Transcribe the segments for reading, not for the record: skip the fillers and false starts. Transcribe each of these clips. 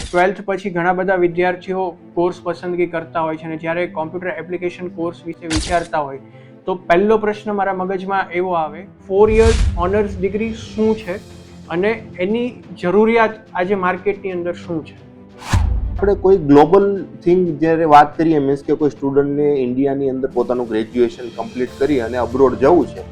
Twelfth પછી ઘણા બધા વિદ્યાર્થીઓ કોર્સ પસંદગી કરતા હોય છે અને જ્યારે કોમ્પ્યુટર એપ્લિકેશન કોર્સ વિશે વિચારતા હોય તો પહેલો પ્રશ્ન મારા મગજમાં એવો આવે 4 યર્સ ઓનર્સ ડિગ્રી શું છે અને એની જરૂરિયાત આજે માર્કેટની અંદર શું છે. આપણે કોઈ ગ્લોબલ થિંગ જ્યારે વાત કરીએ મીન્સ કે કોઈ સ્ટુડન્ટને ઇન્ડિયાની અંદર પોતાનું ગ્રેજ્યુએશન કમ્પ્લીટ કરી અને અબ્રોડ જવું છે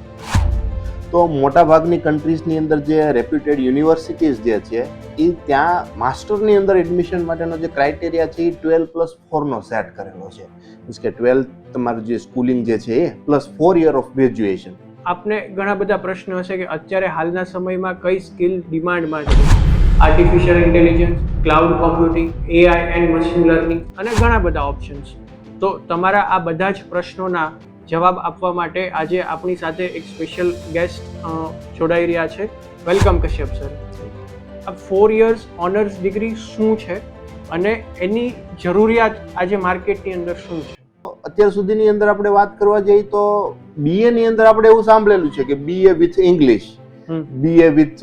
તો મોટાભાગની કન્ટ્રીઝની અંદર જે રેપ્યુટેડ યુનિવર્સિટીઝ જે છે એ ત્યાં માસ્ટરની અંદર એડમિશન માટેનો જે ક્રાઇટેરિયા છે એ 12+4નો સેટ કરેલો છે. મીન્સ કે 12 તમારું જે સ્કૂલિંગ જે છે એ +4 યર ઓફ ગ્રેજ્યુએશન. આપને ઘણા બધા પ્રશ્નો હશે કે અત્યારે હાલના સમયમાં કઈ સ્કિલ ડિમાન્ડમાં છે. Artificial intelligence, cloud computing, AI and machine learning અને ઘણા બધા ઓપ્શન્સ. તો તમારા આ બધા જ પ્રશ્નોના જવાબ આપવા માટે આજે આપણી સાથે એક સ્પેશિયલ ગેસ્ટ જોડાઈ રહ્યા છે. Welcome Kashyap sir. આ 4 યર્સ ઓનર્સ ડિગ્રી શું છે અને એની જરૂરિયાત આજે માર્કેટની અંદર શું છે? અત્યાર સુધીની અંદર આપણે વાત કરવા જઈએ તો બીએ ની અંદર આપણે એવું સાંભળેલું છે કે BA with English, BA with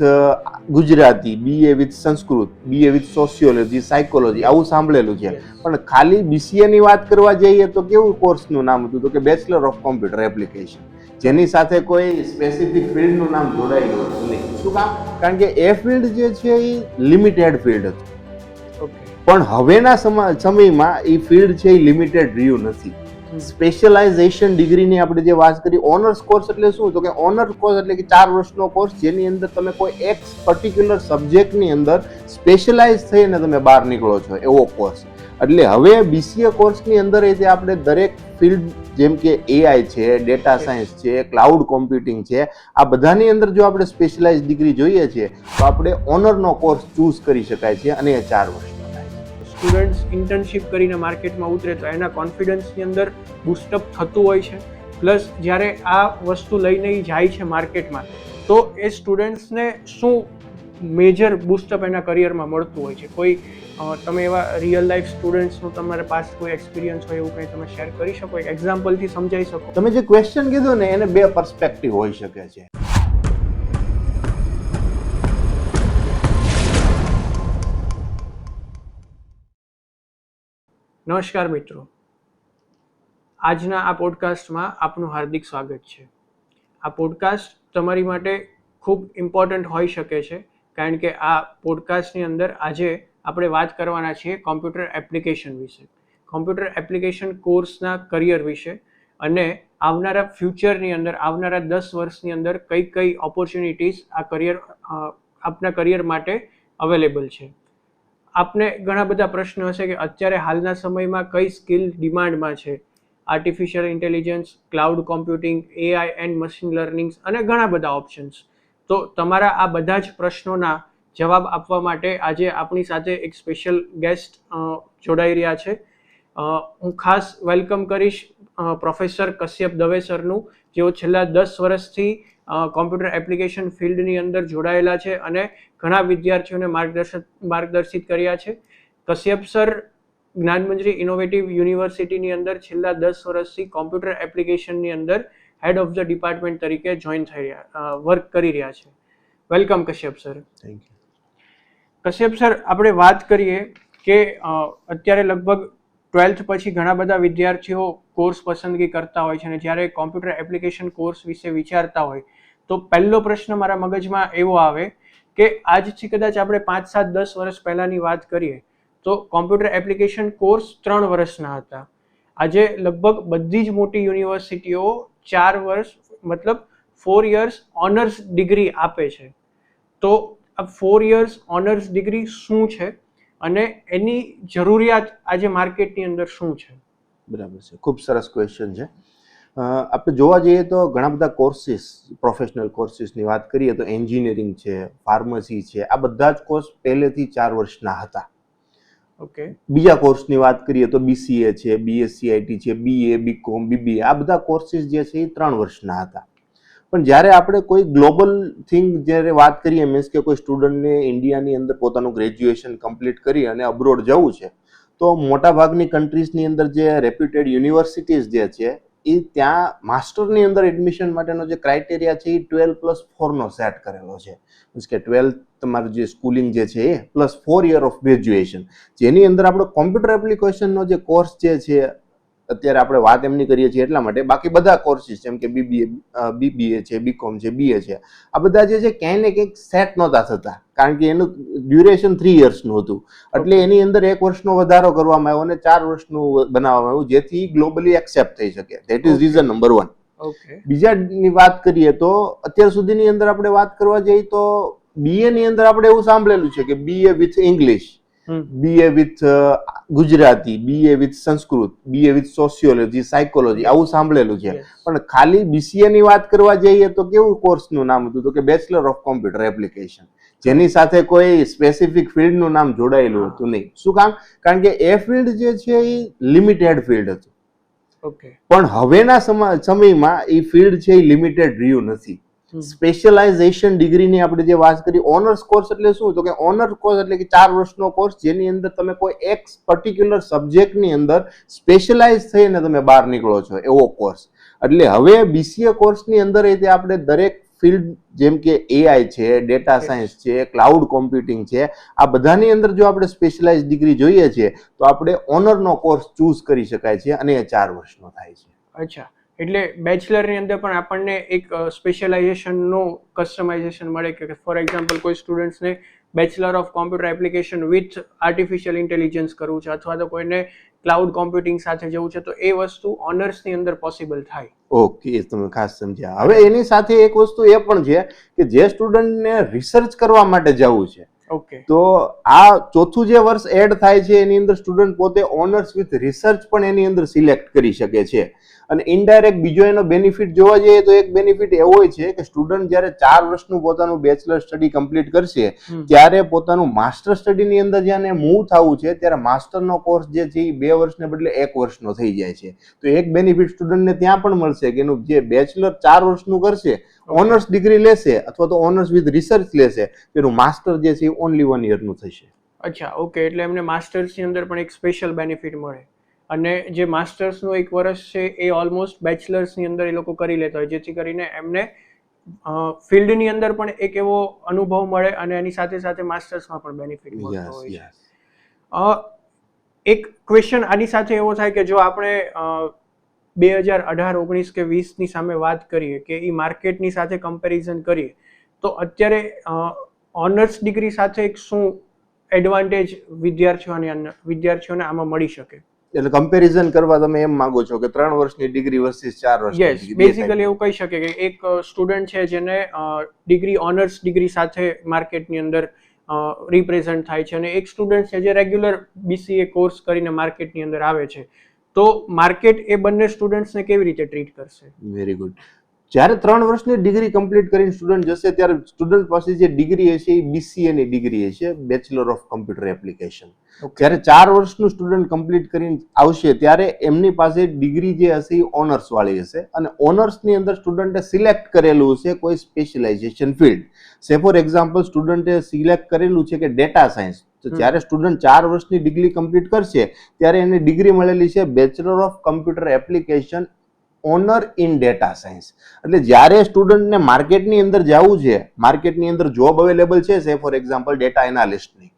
Gujarati, BA with Sanskrit, BA with sociology, psychology આવું સાંભળેલું છે. પણ ખાલી બીસીએ ની વાત કરવા જઈએ તો કેવું કોર્સનું નામ હતું તો કે બેચલર ઓફ કોમ્પ્યુટર એપ્લિકેશન, જેની સાથે કોઈ સ્પેસિફિક ફિલ્ડનું નામ જોડાયેલું હતું નહીં. શું કામ? કારણ કે એ ફિલ્ડ જે છે એ લિમિટેડ ફિલ્ડ હતું. પણ હવેના સમયમાં એ ફિલ્ડ છે એ લિમિટેડ રહ્યું નથી. સ્પેશિયલાઇઝેશન ડિગ્રીની આપણે જે વાત કરી, ઓનર્સ કોર્સ એટલે શું? તો કે ઓનર્સ કોર્સ એટલે કે 4 વર્ષનો કોર્સ જેની અંદર તમે કોઈ એક પર્ટિક્યુલર સબ્જેક્ટની અંદર સ્પેશિયલાઇઝ થઈને તમે બહાર નીકળો છો એવો કોર્સ. એટલે હવે બીસીએ કોર્સની અંદર જે આપણે દરેક ફિલ્ડ જેમ કે એઆઈ છે, ડેટા સાયન્સ છે, ક્લાઉડ કોમ્પ્યુટિંગ છે, આ બધાની અંદર જો આપણે સ્પેશિયલાઇઝ ડિગ્રી જોઈએ છે તો આપણે ઓનરનો કોર્સ ચૂઝ કરી શકાય છે અને એ 4 વર્ષ. સ્ટુડન્ટ્સ ઇન્ટર્નશિપ કરીને માર્કેટમાં ઉતરે તો એના કોન્ફિડન્સની અંદર બૂસ્ટઅપ થતું હોય છે. પ્લસ જ્યારે આ વસ્તુ લઈને જાય છે માર્કેટમાં તો એ સ્ટુડન્ટ્સને શું મેજર બૂસ્ટઅપ એના કરિયરમાં મળતું હોય છે? કોઈ તમે એવા રિયલ લાઈફ સ્ટુડન્ટ્સનું તમારા પાસ કોઈ એક્સપિરિયન્સ હોય એવું કંઈ તમે શેર કરી શકો, એક એક્ઝામ્પલથી સમજાવી શકો? તમે જે ક્વેશ્ચન કીધો ને એને 2 પર્સપેક્ટિવ હોઈ શકે છે. નમસ્કાર મિત્રો, આજના આ પોડકાસ્ટમાં આપનું હાર્દિક સ્વાગત છે. આ પોડકાસ્ટ તમારી માટે ખૂબ ઇમ્પોર્ટન્ટ હોઈ શકે છે કારણ કે આ પોડકાસ્ટની અંદર આજે આપણે વાત કરવાના છીએ કોમ્પ્યુટર એપ્લિકેશન વિશે, કોમ્પ્યુટર એપ્લિકેશન કોર્સના કરિયર વિશે અને આવનારા ફ્યુચરની અંદર આવનારા 10 વર્ષની અંદર કઈ કઈ ઓપોર્ચ્યુનિટીઝ આ કરિયર આપના કરિયર માટે અવેલેબલ છે. આપને ઘણા બધા પ્રશ્નો હશે કે અત્યારે હાલના સમયમાં કઈ સ્કિલ ડિમાન્ડમાં છે. Artificial intelligence, cloud computing, AI and machine learning અને ઘણા બધા ઓપ્શન્સ. તો તમારા આ બધા જ પ્રશ્નોના જવાબ આપવા માટે આજે આપણી સાથે એક સ્પેશિયલ ગેસ્ટ જોડાઈ રહ્યા છે. હું ખાસ વેલકમ કરીશ પ્રોફેસર કશ્યપ દવે સરનું, જેઓ છેલ્લા 10 વર્ષથી કોમ્પ્યુટર એપ્લિકેશન ફિલ્ડની અંદર જોડાયેલા છે અને ઘણા વિદ્યાર્થીઓને માર્ગદર્શિત કર્યા છે. કશ્યપ સર જ્ઞાનમંજરી ઇનોવેટિવ યુનિવર્સિટીની અંદર છેલ્લા 10 વર્ષથી કોમ્પ્યુટર એપ્લિકેશનની અંદર હેડ ઓફ ધ ડિપાર્ટમેન્ટ તરીકે જોઈન થઈ રહ્યા વર્ક કરી રહ્યા છે. Welcome Kashyap sir. Thank you. Kashyap sir, આપણે વાત કરીએ કે અત્યારે લગભગ 12th પછી ઘણા બધા વિદ્યાર્થીઓ કોર્સ પસંદગી કરતા હોય છે અને જ્યારે કોમ્પ્યુટર એપ્લિકેશન કોર્સ વિશે વિચારતા હોય તો પહેલો પ્રશ્ન મારા મગજમાં એવો આવે કે આજથી કદાચ આપણે 5, 7, 10 વર્ષ પહેલાંની વાત કરીએ તો કોમ્પ્યુટર એપ્લિકેશન કોર્સ 3 વર્ષના હતા. આજે લગભગ બધી જ મોટી યુનિવર્સિટીઓ 4 વર્ષ મતલબ 4 યર્સ ઓનર્સ ડિગ્રી આપે છે. તો આ 4 યર્સ ઓનર્સ ડિગ્રી શું છે અને એની જરૂરિયાત આજે માર્કેટની અંદર શું છે? બરાબર છે, ખૂબ સરસ ક્વેશ્ચન છે. આપણે જોવા જઈએ તો ઘણા બધા કોર્સીસ, પ્રોફેશનલ કોર્સીસની વાત કરીએ તો એન્જિનિયરિંગ છે, ફાર્મસી છે, આ બધા જ કોર્સ પહેલેથી 4 વર્ષના હતા. ઓકે. બીજા કોર્સની વાત કરીએ તો બીસીએ છે, બીએસસીઆઈટી છે, બીએ, બીકોમ, બીબીએ આ બધા કોર્સીસ જે છે એ 3 વર્ષના હતા. પણ જ્યારે આપણે કોઈ ગ્લોબલ થિંગ જ્યારે વાત કરીએ મીન્સ કે કોઈ સ્ટુડન્ટને ઇન્ડિયાની અંદર પોતાનું ગ્રેજ્યુએશન કમ્પ્લીટ કરી અને અબ્રોડ જવું છે તો મોટાભાગની કન્ટ્રીઝની અંદર જે રેપ્યુટેડ યુનિવર્સિટીઝ જે છે એ ત્યાં માસ્ટરની અંદર એડમિશન માટેનો જે ક્રાઇટેરિયા છે એ 12+4 નો સેટ કરેલો છે. મીન્સ કે 12 તમારું જે સ્કૂલિંગ જે છે એ +4 યર ઓફ ગ્રેજ્યુએશન, જેની અંદર આપણો કોમ્પ્યુટર એપ્લિકેશનનો જે કોર્સ જે છે અત્યારે આપણે વાત એમની કરીએ છીએ એટલા માટે, બાકી બધા કોર્સિસ જેમ કે બીબીએ છે, બીકોમ છે, બીએ છે, આ બધા જે છે ક્યાંય ને ક્યાંક સેટ નહોતા થતા, કારણ કે એનું ડ્યુરેશન 3 યર્સનું હતું. એટલે એની અંદર 1 વર્ષનો વધારો કરવામાં આવ્યો અને 4 વર્ષનું બનાવવામાં આવ્યું, જેથી ગ્લોબલી એક્સેપ્ટ થઈ શકે. That is reason number 1. બીજાની વાત કરીએ તો અત્યાર સુધીની અંદર આપણે વાત કરવા જઈએ તો બીએ ની અંદર આપણે એવું સાંભળેલું છે કે BA with English, BA with Gujarati, BA with Sanskrit, BA with sociology, psychology, આવું સાંભળેલું છે. પણ ખાલી બીસીએ ની વાત કરવા જઈએ તો કેવું કોર્સનું નામ હતું? તો કે બેચલર ઓફ કોમ્પ્યુટર એપ્લિકેશન, જેની સાથે કોઈ સ્પેસિફિક ફિલ્ડનું નામ જોડાયેલું હતું નહીં. શું કામ? કારણ કે એ ફિલ્ડ જે છે એ લિમિટેડ ફિલ્ડ હતું. પણ હવેના સમયમાં એ ફિલ્ડ છે એ લિમિટેડ રહ્યું નથી. સ્પેશિયલાઇઝેશન ડિગ્રીની આપણે જે વાત કરી, ઓનર્સ કોર્સ એટલે શું? તો કે ઓનર્સ કોર્સ એટલે કે 4 વર્ષનો કોર્સ, જેની અંદર તમે કોઈ એક પર્ટિક્યુલર સબ્જેક્ટની અંદર સ્પેશિયલાઇઝ થઈને તમે બહાર નીકળો છો, એવો કોર્સ. એટલે હવે બીસીએ કોર્સની અંદર આપણે દરેક ફિલ્ડ જેમ કે એઆઈ છે, ડેટા સાયન્સ છે, ક્લાઉડ કોમ્પ્યુટિંગ છે, આ બધાની અંદર જો આપણે સ્પેશિયલાઇઝ ડિગ્રી જોઈએ છે તો આપણે ઓનરનો કોર્સ ચૂઝ કરી શકાય છે અને એ 4 વર્ષનો થાય છે. અચ્છા, એટલે બેચલરની અંદર પણ આપણને એક સ્પેશિયલાઇઝેશનનું કસ્ટમાઇઝેશન મળે કે ફોર એક્ઝામ્પલ કોઈ સ્ટુડન્ટ્સને bachelor of computer application with artificial intelligence કરવું છે અથવા તો કોઈને ક્લાઉડ કોમ્પ્યુટિંગ સાથે જવું છે, તો એ વસ્તુ ઓનર્સની અંદર પોસિબલ થાય. ઓકે, તમે ખાસ સમજ્યા. હવે એની સાથે એક વસ્તુ એ પણ છે કે જે સ્ટુડન્ટને રિસર્ચ કરવા માટે જવું છે, તો આ ચોથું જે વર્ષ એડ થાય છે એની અંદર સ્ટુડન્ટ પોતે ઓનર્સ વિથ રિસર્ચ પણ એની અંદર સિલેક્ટ કરી શકે છે. અને ઇનડાયરેક્ટ બીજો એનો બેનિફિટ જોવા જઈએ તો એક બેનિફિટ એવો છે કે સ્ટુડન્ટ જ્યારે 4 વર્ષનું પોતાનું બેચલર સ્ટડી કમ્પ્લીટ કરશે ત્યારે પોતાનું માસ્ટર સ્ટડીની અંદર જ્યારે મૂવ થવું છે ત્યારે માસ્ટરનો કોર્સ જે છે એ 2 વર્ષને બદલે 1 વર્ષનો થઈ જાય છે. તો એક બેનિફિટ સ્ટુડન્ટને ત્યાં પણ મળશે કે એનું જે બેચલર 4 વર્ષનું કરશે, ઓનર્સ ડિગ્રી લેશે અથવા તો ઓનર્સ વિથ રિસર્ચ લેશે, તેનું માસ્ટર જે છે એ ઓનલી 1 યરનું થશે. અચ્છા, ઓકે, એટલે એમને માસ્ટર્સની અંદર પણ એક સ્પેશિયલ બેનિફિટ મળે અને જે માસ્ટર્સનું 1 વર્ષ છે એ ઓલમોસ્ટ બેચલર્સની અંદર એ લોકો કરી લેતા હોય, જેથી કરીને એમને ફિલ્ડની અંદર પણ એક એવો અનુભવ મળે અને એની સાથે સાથે માસ્ટર્સમાં પણ બેનિફિટ મળતો હોય છે. એક ક્વેશ્ચન આની સાથે એવો થાય કે જો આપણે 2018, 19 કે 20ની સામે વાત કરીએ કે એ માર્કેટની સાથે કમ્પેરિઝન કરીએ તો અત્યારે ઓનર્સ ડિગ્રી સાથે એક શું એડવાન્ટેજ વિદ્યાર્થીઓને આમાં મળી શકે? એટલે કમ્પેરિઝન કરવા તમે એમ માંગો છો કે 3 વર્ષની ડિગ્રી વર્સિસ 4 વર્ષની ડિગ્રી? બેઝિકલી એવું કહી શકે કે એક સ્ટુડન્ટ છે જેને ડિગ્રી ઓનર્સ ડિગ્રી સાથે માર્કેટની અંદર રિપ્રેઝન્ટ થાય છે અને એક સ્ટુડન્ટ છે જે રેગ્યુલર બીસીએ કોર્સ કરીને માર્કેટની અંદર આવે છે, તો માર્કેટ એ બંને સ્ટુડન્ટ્સને કેવી રીતે ટ્રીટ કરશે? Very good. જ્યારે 3 વર્ષની ડિગ્રી કમ્પ્લીટ કરીને સ્ટુડન્ટ જશે ત્યારે સ્ટુડન્ટ પાસે જે ડિગ્રી હશે એ બીસીએ ની ડિગ્રી હશે, બેચલર ઓફ કોમ્પ્યુટર એપ્લિકેશન. જ્યારે 4 વર્ષનું સ્ટુડન્ટ કમ્પ્લીટ કરીને આવશે ત્યારે એમની પાસે ડિગ્રી જે હશે એ ઓનર્સ વાળી હશે અને ઓનર્સની અંદર સ્ટુડન્ટે સિલેક્ટ કરેલું હશે કોઈ સ્પેશિયલાઇઝેશન ફિલ્ડ. સે ફોર એક્ઝામ્પલ સ્ટુડન્ટે સિલેક્ટ કરેલું છે કે ડેટા સાયન્સ, તો જ્યારે સ્ટુડન્ટ 4 વર્ષની ડિગ્રી કમ્પ્લીટ કરશે ત્યારે એને ડિગ્રી મળેલી છે bachelor of computer application honour in data science. એટલે જ્યારે સ્ટુડન્ટને માર્કેટની અંદર જવું છે, માર્કેટની અંદર જોબ અવેલેબલ છે, સે ફોર એક્ઝામ્પલ ડેટા એનાલિસ્ટની,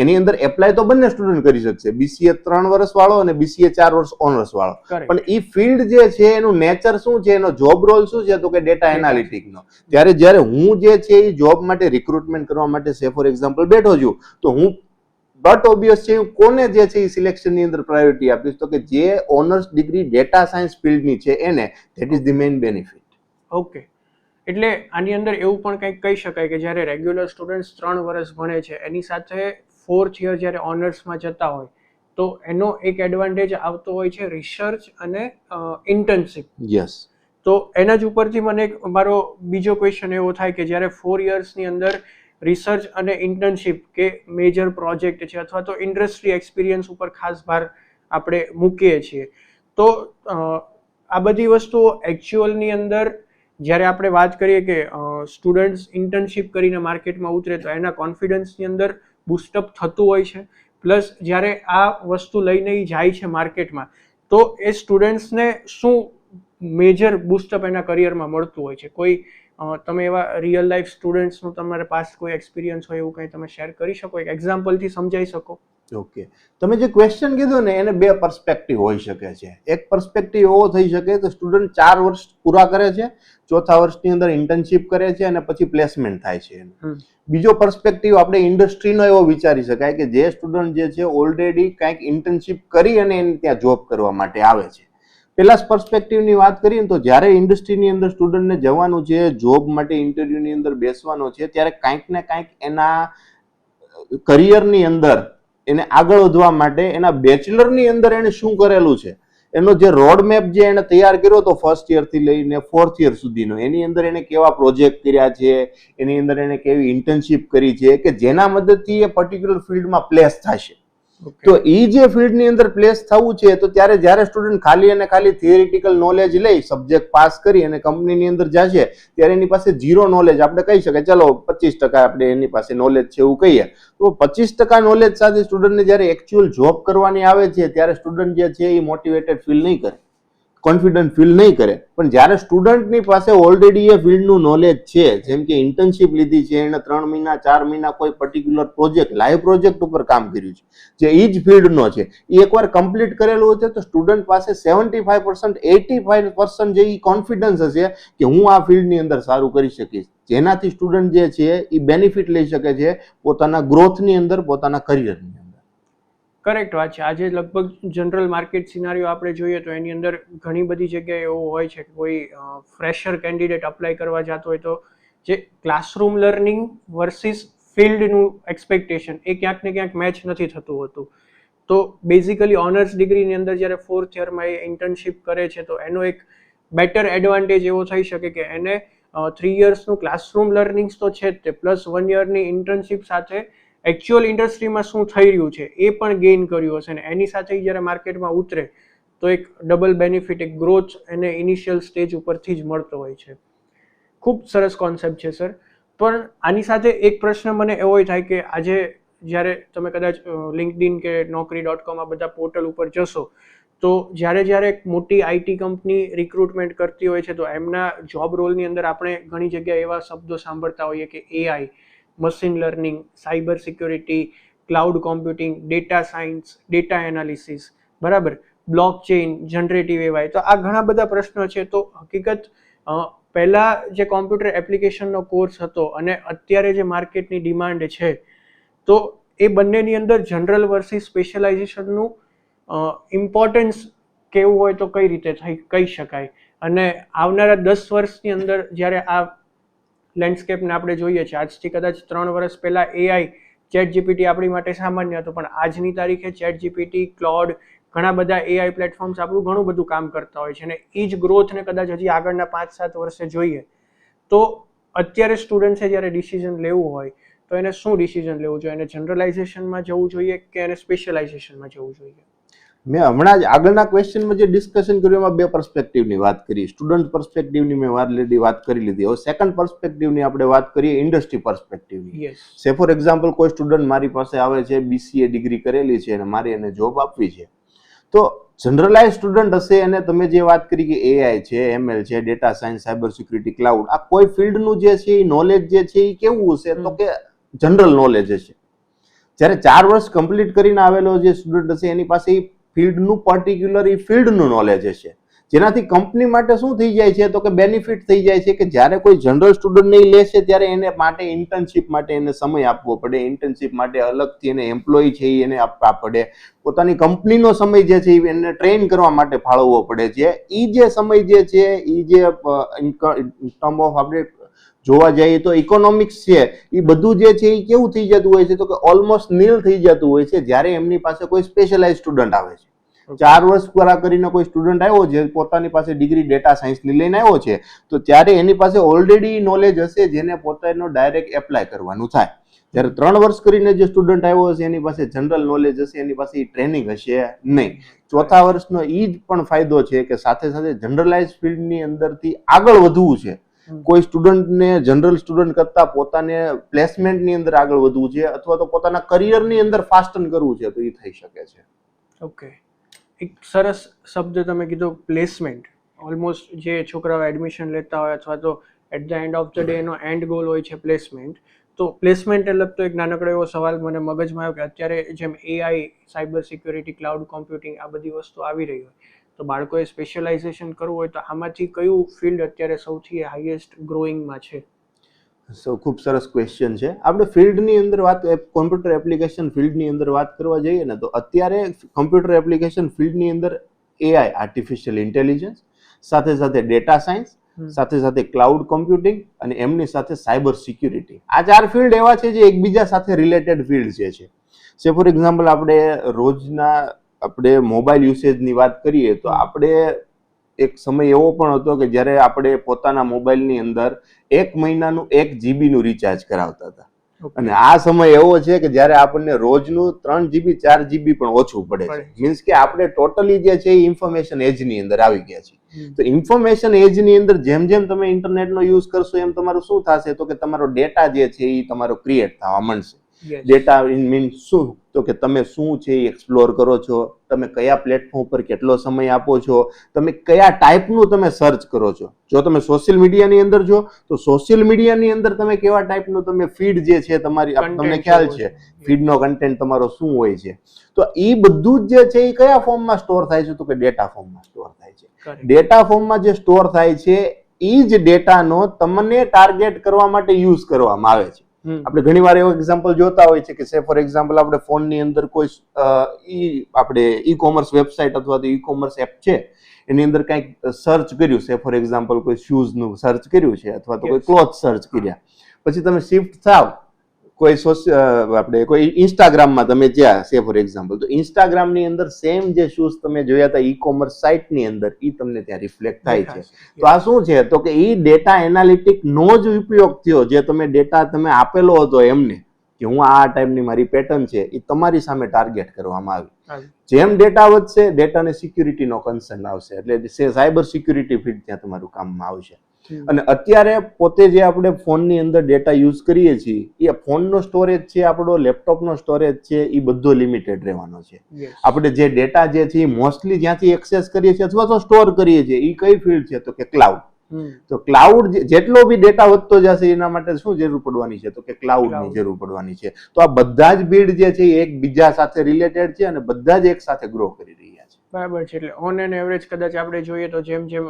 એની અંદર એપ્લાય તો બંને સ્ટુડન્ટ કરી શકશે, બીસીએ 3 વર્ષ વાળો અને બીસીએ 4 વર્ષ ઓનર્સ વાળો. પણ એ ફિલ્ડ જે છે એનું નેચર શું છે, એનો જોબ રોલ શું છે, તો કે ડેટા એનાલિટિકનો. ત્યારે જ્યારે હું જે છે એ જોબ માટે રિક્રુટમેન્ટ કરવા માટે સે ફોર એક્ઝામ્પલ બેઠો છું, તો હું બટ ઓબ્વિયસ છે કોને જે છે એ સિલેક્શનની અંદર પ્રાયોરિટી આપીશ, તો કે જે ઓનર્સ ડિગ્રી ડેટા સાયન્સ ફિલ્ડની છે એને. That is the main benefit. Okay, એટલે આની અંદર એવું પણ કંઈક કહી શકાય કે જ્યારે રેગ્યુલર સ્ટુડન્ટ્સ 3 વર્ષ ભણે છે એની સાથે 4th યર જ્યારે ઓનર્સમાં જતા હોય તો એનો એક એડવાન્ટેજ આવતો હોય છે રિસર્ચ અને ઇન્ટર્નશિપ. યસ. તો એના જ ઉપરથી મને એક મારો બીજો ક્વેશ્ચન એવો થાય કે જ્યારે 4 યર્સની અંદર રિસર્ચ અને ઇન્ટર્નશિપ કે મેજર પ્રોજેક્ટ છે અથવા તો ઇન્ડસ્ટ્રી એક્સપિરિયન્સ ઉપર ખાસ ભાર આપણે મૂકીએ છીએ, તો આ બધી વસ્તુઓ એકચ્યુઅલની અંદર જ્યારે આપણે વાત કરીએ કે સ્ટુડન્ટ્સ ઇન્ટર્નશિપ કરીને માર્કેટમાં ઉતરે તો એના કોન્ફિડન્સની અંદર બૂસ્ટઅપ થતું હોય છે, પ્લસ જ્યારે આ વસ્તુ લઈને જાય છે માર્કેટમાં તો એ સ્ટુડન્ટ્સને શું મેજર બૂસ્ટઅપ એના કરિયરમાં મળતું હોય છે. કોઈ તમે એવા રિયલ લાઈફ સ્ટુડન્ટ્સનું તમારે પાસ્ટ કોઈ એક્સપિરિયન્સ હોય એવું કંઈ તમે શેર કરી શકો, એક એક્ઝામ્પલથી સમજાવી શકો? ઓકે, તમે જે ક્વેશ્ચન કીધું ને એને બે પર્સપેક્ટિવ હોઈ શકે છે. એક પર્સપેક્ટિવ એવો થઈ શકે તો સ્ટુડન્ટ 4 વર્ષ પૂરા કરે છે, ચોથા વર્ષની અંદર ઇન્ટર્નશિપ કરે છે અને પછી પ્લેસમેન્ટ થાય છે. બીજો પર્સપેક્ટિવ આપણે ઇન્ડસ્ટ્રીનો એવો વિચારી શકાય કે જે સ્ટુડન્ટ જે છે ઓલરેડી કંઈક ઇન્ટર્નશિપ કરી અને એને ત્યાં જોબ કરવા માટે આવે છે. પેલા પર્સપેક્ટિવની વાત કરીએ તો જ્યારે ઇન્ડસ્ટ્રીની અંદર સ્ટુડન્ટને જવાનું છે, જોબ માટે ઇન્ટરવ્યુની અંદર બેસવાનો છે, ત્યારે કાંઈક ને કાંઈક એના કરિયરની અંદર એને આગળ વધવા માટે એના બેચલરની અંદર એને શું કરેલું છે, એનો જે રોડ મેપ જે એને તૈયાર કર્યો હતો ફર્સ્ટ યરથી લઈને 4th યર સુધીનો, એની અંદર એને કેવા પ્રોજેક્ટ કર્યા છે, એની અંદર એને કેવી ઇન્ટર્નશિપ કરી છે કે જેના મદદથી એ પર્ટિક્યુલર ફિલ્ડમાં પ્લેસ થશે. તો એ જે ફિલ્ડની અંદર પ્લેસ થવું છે તો ત્યારે જ્યારે સ્ટુડન્ટ ખાલી અને ખાલી થિયરિટિકલ નોલેજ લઈ સબ્જેક્ટ પાસ કરી અને કંપનીની અંદર જશે ત્યારે એની પાસે 0 નોલેજ, આપણે કહી શકાય ચલો 25% આપણે એની પાસે નોલેજ છે એવું કહીએ, તો 25% નોલેજ સાથે સ્ટુડન્ટને જ્યારે એકચ્યુઅલ જોબ કરવાની આવે છે ત્યારે સ્ટુડન્ટ જે છે એ મોટિવેટેડ ફીલ નહીં કરે, કોન્ફિડન્ટ ફીલ નહીં કરે. પણ જ્યારે સ્ટુડન્ટની પાસે ઓલરેડી એ ફિલ્ડનું નોલેજ છે, જેમ કે ઇન્ટર્નશિપ લીધી છે, એને 3 મહિના 4 મહિના કોઈ પર્ટિક્યુલર પ્રોજેક્ટ, લાઈવ પ્રોજેક્ટ ઉપર કામ કર્યું છે જે એ જ ફિલ્ડનો છે, એ એકવાર કમ્પ્લીટ કરેલું હશે તો સ્ટુડન્ટ પાસે 75% 85% જે કોન્ફિડન્સ હશે કે હું આ ફિલ્ડની અંદર સારું કરી શકીશ, જેનાથી સ્ટુડન્ટ જે છે એ બેનિફિટ લઈ શકે છે પોતાના ગ્રોથની અંદર, પોતાના કરિયરની અંદર. કરેક્ટ વાત છે. આજે લગભગ જનરલ માર્કેટ સિનારીઓ આપણે જોઈએ તો એની અંદર ઘણી બધી જગ્યાએ એવું હોય છે કે કોઈ ફ્રેશર કેન્ડિડેટ અપ્લાય કરવા જતો હોય તો જે ક્લાસરૂમ લર્નિંગ વર્સિસ ફિલ્ડનું એક્સપેક્ટેશન એ ક્યાંક ને ક્યાંક મેચ નથી થતું હોતું. તો બેઝિકલી ઓનર્સ ડિગ્રીની અંદર જ્યારે 4th યરમાં એ ઇન્ટર્નશિપ કરે છે તો એનો એક બેટર એડવાન્ટેજ એવો થઈ શકે કે એને 3 યર્સનું ક્લાસરૂમ લર્નિંગ્સ તો છે જ તે, પ્લસ 1 યરની ઇન્ટર્નશિપ સાથે એકચ્યુઅલ ઇન્ડસ્ટ્રીમાં શું થઈ રહ્યું છે એ પણ ગેઇન કર્યું હશે, અને એની સાથે જ્યારે માર્કેટમાં ઉતરે તો એક ડબલ બેનિફિટ, એક ગ્રોથ એને ઇનિશિયલ સ્ટેજ ઉપરથી જ મળતો હોય છે. ખૂબ સરસ કોન્સેપ્ટ છે સર. પણ આની સાથે એક પ્રશ્ન મને એવો થાય કે આજે જ્યારે તમે કદાચ લિંક્ડઇન કે naukri.com આ બધા પોર્ટલ ઉપર જશો તો જ્યારે એક મોટી આઈટી કંપની રિક્રુટમેન્ટ કરતી હોય છે તો એમના જોબ રોલની અંદર આપણે ઘણી જગ્યાએ એવા શબ્દો સાંભળતા હોઈએ કે AI, machine learning, cyber security, cloud computing, data science, data analysis, બરાબર, બ્લોકચેઇન, જનરેટિવ AI. તો આ ઘણા બધા પ્રશ્નો છે. તો હકીકત પહેલા જે કોમ્પ્યુટર એપ્લિકેશનનો કોર્સ હતો અને અત્યારે જે માર્કેટની ડિમાન્ડ છે તો એ બંનેની અંદર જનરલ વર્સિસ સ્પેશિયલાઇઝેશનનું ઇમ્પોર્ટન્સ કેવું હોય તો કઈ રીતે કહી શકાય, અને આવનારા 10 વર્ષની અંદર જ્યારે આ લેન્ડસ્કેપને આપણે જોઈએ છીએ, આજથી કદાચ 3 વર્ષ પહેલા AI, ChatGPT આપણી માટે સામાન્ય હતું, પણ આજની તારીખે ChatGPT, ક્લોડ, ઘણા બધા AI પ્લેટફોર્મ્સ આપણું ઘણું બધું કામ કરતા હોય છે, અને એ જ ગ્રોથને કદાચ હજી આગળના 5-7 વર્ષે જોઈએ તો અત્યારે સ્ટુડન્ટ્સે જ્યારે ડિસિઝન લેવું હોય તો એને શું ડિસિઝન લેવું જોઈએ? એને જનરલાઇઝેશનમાં જવું જોઈએ કે એને સ્પેશિયલાઇઝેશનમાં જવું જોઈએ? મેં હમણાં જ આગળના ક્વેશ્ચનમાં જે ડિસ્કશન કર્યું એમાં 2 પર્સપેક્ટિવની વાત કરી. સ્ટુડન્ટ પર્સપેક્ટિવની મેં ઓલરેડી વાત કરી લીધી. હવે સેકન્ડ પર્સપેક્ટિવની આપણે વાત કરીએ ઇન્ડસ્ટ્રી પર્સપેક્ટિવની. સે ફોર એક્ઝામ્પલ કોઈ સ્ટુડન્ટ મારી પાસે આવે છે, BCA ડિગ્રી કરેલી છે અને મારી એને જોબ આપવી છે, તો જનરલાઇઝ સ્ટુડન્ટ હશે અને તમે જે વાત કરી કે AI છે, ML છે, data science, cyber security, cloud, આ કોઈ ફિલ્ડનું જે છે એ નોલેજ જે છે એ કેવું હશે તો કે જનરલ નોલેજ હશે. જ્યારે 4 વર્ષ કમ્પ્લીટ કરીને આવેલો જે સ્ટુડન્ટ હશે એની પાસે ફિલ્ડનું પર્ટિક્યુલર એ ફિલ્ડનું નોલેજ હશે, જેનાથી કંપની માટે શું થઈ જાય છે તો કે બેનિફિટ થઈ જાય છે કે જ્યારે કોઈ જનરલ સ્ટુડન્ટ નહીં લેશે ત્યારે એને માટે ઇન્ટર્નશિપ માટે એને સમય આપવો પડે, ઇન્ટર્નશિપ માટે અલગથી એને એમ્પ્લોય છે એ એને આપવા પડે, પોતાની કંપનીનો સમય જે છે એને ટ્રેન કરવા માટે ફાળવવો પડે છે. એ જે સમય જે છે એ જે ટર્મ ઓફ આપણે જોવા જઈએ તો ઇકોનોમિક્સ છે એ બધું જે છે એ કેવું થઈ જતું હોય છે તો કે ઓલમોસ્ટ નીલ થઈ જતું હોય છે જ્યારે એમની પાસે કોઈ સ્પેશિયલાઇઝ સ્ટુડન્ટ આવે છે. 4 વર્ષ પૂરા કરીને કોઈ સ્ટુડન્ટ આવ્યો છે, પોતાની પાસે ડિગ્રી ડેટા સાયન્સની લઈને આવ્યો છે, તો ત્યારે એની પાસે ઓલરેડી નોલેજ હશે જેને પોતાનો ડાયરેક્ટ એપ્લાય કરવાનું થાય. જ્યારે 3 વર્ષ કરીને જે સ્ટુડન્ટ આવ્યો હશે એની પાસે જનરલ નોલેજ હશે, એની પાસે ટ્રેનિંગ હશે નહીં. ચોથા વર્ષનો એ જ પણ ફાયદો છે કે સાથે સાથે જનરલાઇઝ ફિલ્ડની અંદરથી આગળ વધવું છે. કોઈ સ્ટુડન્ટને જનરલ સ્ટુડન્ટ કરતા પોતાને પ્લેસમેન્ટની અંદર આગળ વધવું છે અથવા તો પોતાના કરિયરની અંદર ફાસ્ટન કરવું છે તો એ થઈ શકે છે. ઓકે, એક સરસ શબ્દ તમે કીધો પ્લેસમેન્ટ. ઓલમોસ્ટ જે છોકરાઓ એડમિશન લેતા હોય અથવા તો at the end of the day એનો એન્ડ ગોલ હોય છે પ્લેસમેન્ટ. તો પ્લેસમેન્ટને લગતો એક નાનકડો એવો સવાલ મને મગજમાં આવ્યો કે અત્યારે જેમ AI, cyber security, cloud computing આ બધી વસ્તુ આવી રહી હોય, તો બાળકોએ સ્પેશિયલાઇઝેશન કરવું હોય તો આમાંથી કયું ફિલ્ડ અત્યારે સૌથી હાઈએસ્ટ ગ્રોઈંગમાં છે? ખૂબ સરસ ક્વેશ્ચન છે. આપણે ફિલ્ડની અંદર વાત, કોમ્પ્યુટર એપ્લિકેશન ફિલ્ડની અંદર વાત કરવા જઈએ ને, તો અત્યારે કોમ્પ્યુટર એપ્લિકેશન ફિલ્ડની અંદર AI, આર્ટિફિશિયલ ઇન્ટેલિજન્સ, સાથે સાથે ડેટા સાયન્સ, સાથે સાથે ક્લાઉડ કોમ્પ્યુટિંગ અને એમની સાથે સાયબર સિક્યુરિટી, આ 4 ફિલ્ડ એવા છે જે એકબીજા સાથે રિલેટેડ ફિલ્ડ છે. ફોર એક્ઝામ્પલ આપણે રોજના આપણે મોબાઈલ યુસેજની વાત કરીએ તો આપણે એક સમય એવો પણ હતો કે જ્યારે આપણે પોતાના મોબાઈલની અંદર 1 મહિનાનું 1 GB નું રિચાર્જ કરાવતા હતા. અને આ સમય એવો છે કે જ્યારે આપણને રોજનું 3 GB 4 GB પણ ઓછું પડે છે. મીન્સ કે આપણે ટોટલી જે છે એ ઇન્ફોર્મેશન એજની અંદર આવી ગયા છે. તો ઇન્ફોર્મેશન એજની અંદર જેમ જેમ તમે ઇન્ટરનેટનો યુઝ કરશો એમ તમારું શું થશે, તો કે તમારો ડેટા જે છે એ તમારો ક્રિએટ થવા માંડશે. ડેટા મીન્સ શું, તો કે તમે શું છે એ એક્સપ્લોર કરો છો, તમે કયા પ્લેટફોર્મ પર કેટલો સમય આપો છો, તમે કયા ટાઈપનું તમે સર્ચ કરો છો. જો તમે સોશિયલ મીડિયાની અંદર જો તો સોશિયલ મીડિયાની અંદર તમે કેવા ટાઈપનું તમે ફીડ જે છે તમારી, તમને ખ્યાલ છે ફીડનો કન્ટેન્ટ તમારો શું હોય છે. તો એ બધું જ જે છે એ કયા ફોર્મમાં સ્ટોર થાય છે, તો કે ડેટા ફોર્મમાં સ્ટોર થાય છે. ડેટા ફોર્મમાં જે સ્ટોર થાય છે એ જ ડેટાનો તમને ટાર્ગેટ કરવા માટે યુઝ કરવામાં આવે છે. આપણે ઘણી વાર એવો એક્ઝામ્પલ જોતા હોય છે કે ફોર એક્ઝામ્પલ આપણે ફોનની અંદર કોઈ આપણે ઈ-કોમર્સ વેબસાઇટ અથવા તો ઈ-કોમર્સ એપ છે, એની અંદર કંઈક સર્ચ કર્યું છે, ફોર એક્ઝામ્પલ કોઈ શૂઝનું સર્ચ કર્યું છે અથવા તો કોઈ ક્લોથ સર્ચ કર્યા, પછી તમે શિફ્ટ થાવ કોઈ આપણે કોઈ ઇન્સ્ટાગ્રામમાં તમે જ્યાં છે ફોર એક્ઝામ્પલ, તો ઇન્સ્ટાગ્રામની અંદર સેમ જે શૂઝ તમે જોયા હતા ઈ-કોમર્સ સાઇટની અંદર એ તમને ત્યાં રિફ્લેક્ટ થાય છે. તો આ શું છે, તો કે એ ડેટા એનાલિટિક નો જ ઉપયોગ થયો, જે તમે ડેટા તમે આપેલો હતો એમને કે હું આ ટાઈપની મારી પેટર્ન છે, એ તમારી સામે ટાર્ગેટ કરવામાં આવી. જેમ ડેટા વધશે ડેટાને સિક્યુરિટીનો કન્સર્ન આવશે, એટલે સાયબર સિક્યુરિટી ફીલ્ડ ત્યાં તમારું કામમાં આવશે. અને અત્યારે પોતે જે આપણે ફોનની અંદર ડેટા યુઝ કરીએ છીએ, એ ફોનનો સ્ટોરેજ છે, આપણો લેપટોપનો સ્ટોરેજ છે, એ બધો લિમિટેડ રહેવાનો છે. આપણે જે ડેટા જે છે એ મોસ્ટલી જ્યાંથી એક્સેસ કરીએ છીએ અથવા તો સ્ટોર કરીએ છીએ એ કઈ ફિલ્ડ છે, તો કે ક્લાઉડ. તો ક્લાઉડ જેટલો બી ડેટા વધતો જશે એના માટે શું જરૂર પડવાની છે, તો કે ક્લાઉડની જરૂર પડવાની છે. તો આ બધા જ ફિલ્ડ જે છે એ એકબીજા સાથે રિલેટેડ છે અને બધા જ એક સાથે ગ્રો કરી રહ્યા છે. બરાબર છે. એટલે ઓન એન એવરેજ કદાચ આપણે જોઈએ તો જેમ જેમ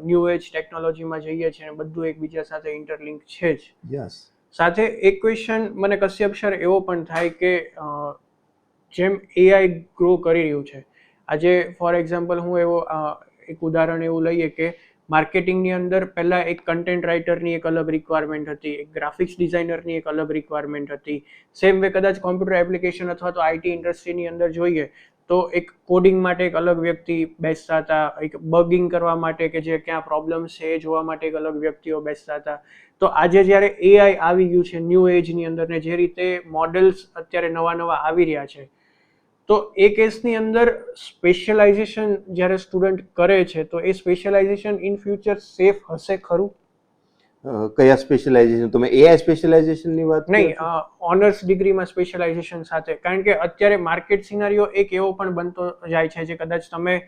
ન્યૂ એજ ટેકનોલોજીમાં જઈએ છીએ બધું એકબીજા સાથે ઇન્ટરલિંક છે જ. યસ. સાથે એક ક્વેશ્ચન મને કશ્યપ સર એવો પણ થાય કે જેમ AI ગ્રો કરી રહ્યું છે, આજે ફોર એક્ઝામ્પલ હું એવો એક ઉદાહરણ એવું લઈએ કે માર્કેટિંગની અંદર પહેલાં એક કન્ટેન્ટ રાઇટરની એક અલગ રિક્વાયરમેન્ટ હતી, એક ગ્રાફિક્સ ડિઝાઇનરની એક અલગ રિક્વાયરમેન્ટ હતી. સેમ વે કદાચ કોમ્પ્યુટર એપ્લિકેશન અથવા તો IT ઇન્ડસ્ટ્રીની અંદર જોઈએ તો એક કોડિંગ માટે એક અલગ વ્યક્તિ બેસતા હતા, એક બગિંગ કરવા માટે કે જે ક્યાં પ્રોબ્લેમ્સ છે એ જોવા માટે એક અલગ વ્યક્તિઓ બેસતા હતા. તો આજે જ્યારે AI આવી ગયું છે ન્યૂ એજની અંદર ને જે રીતે મોડેલ્સ અત્યારે નવા નવા આવી રહ્યા છે, તો એ કેસની અંદર સ્પેશિયલાઇઝેશન જ્યારે સ્ટુડન્ટ કરે છે તો એ સ્પેશિયલાઇઝેશન ઇન ફ્યુચર સેફ હશે ખરું? કયા સ્પેશિયલાઇઝેશન? તમે AI સ્પેશિયલાઇઝેશનની વાત નહીં, ઓનર્સ ડિગ્રીમાં સ્પેશિયલાઇઝેશન સાથે. કારણ કે અત્યારે માર્કેટ સિનારીઓ એક એવો પણ બનતો જાય છે જે કદાચ તમે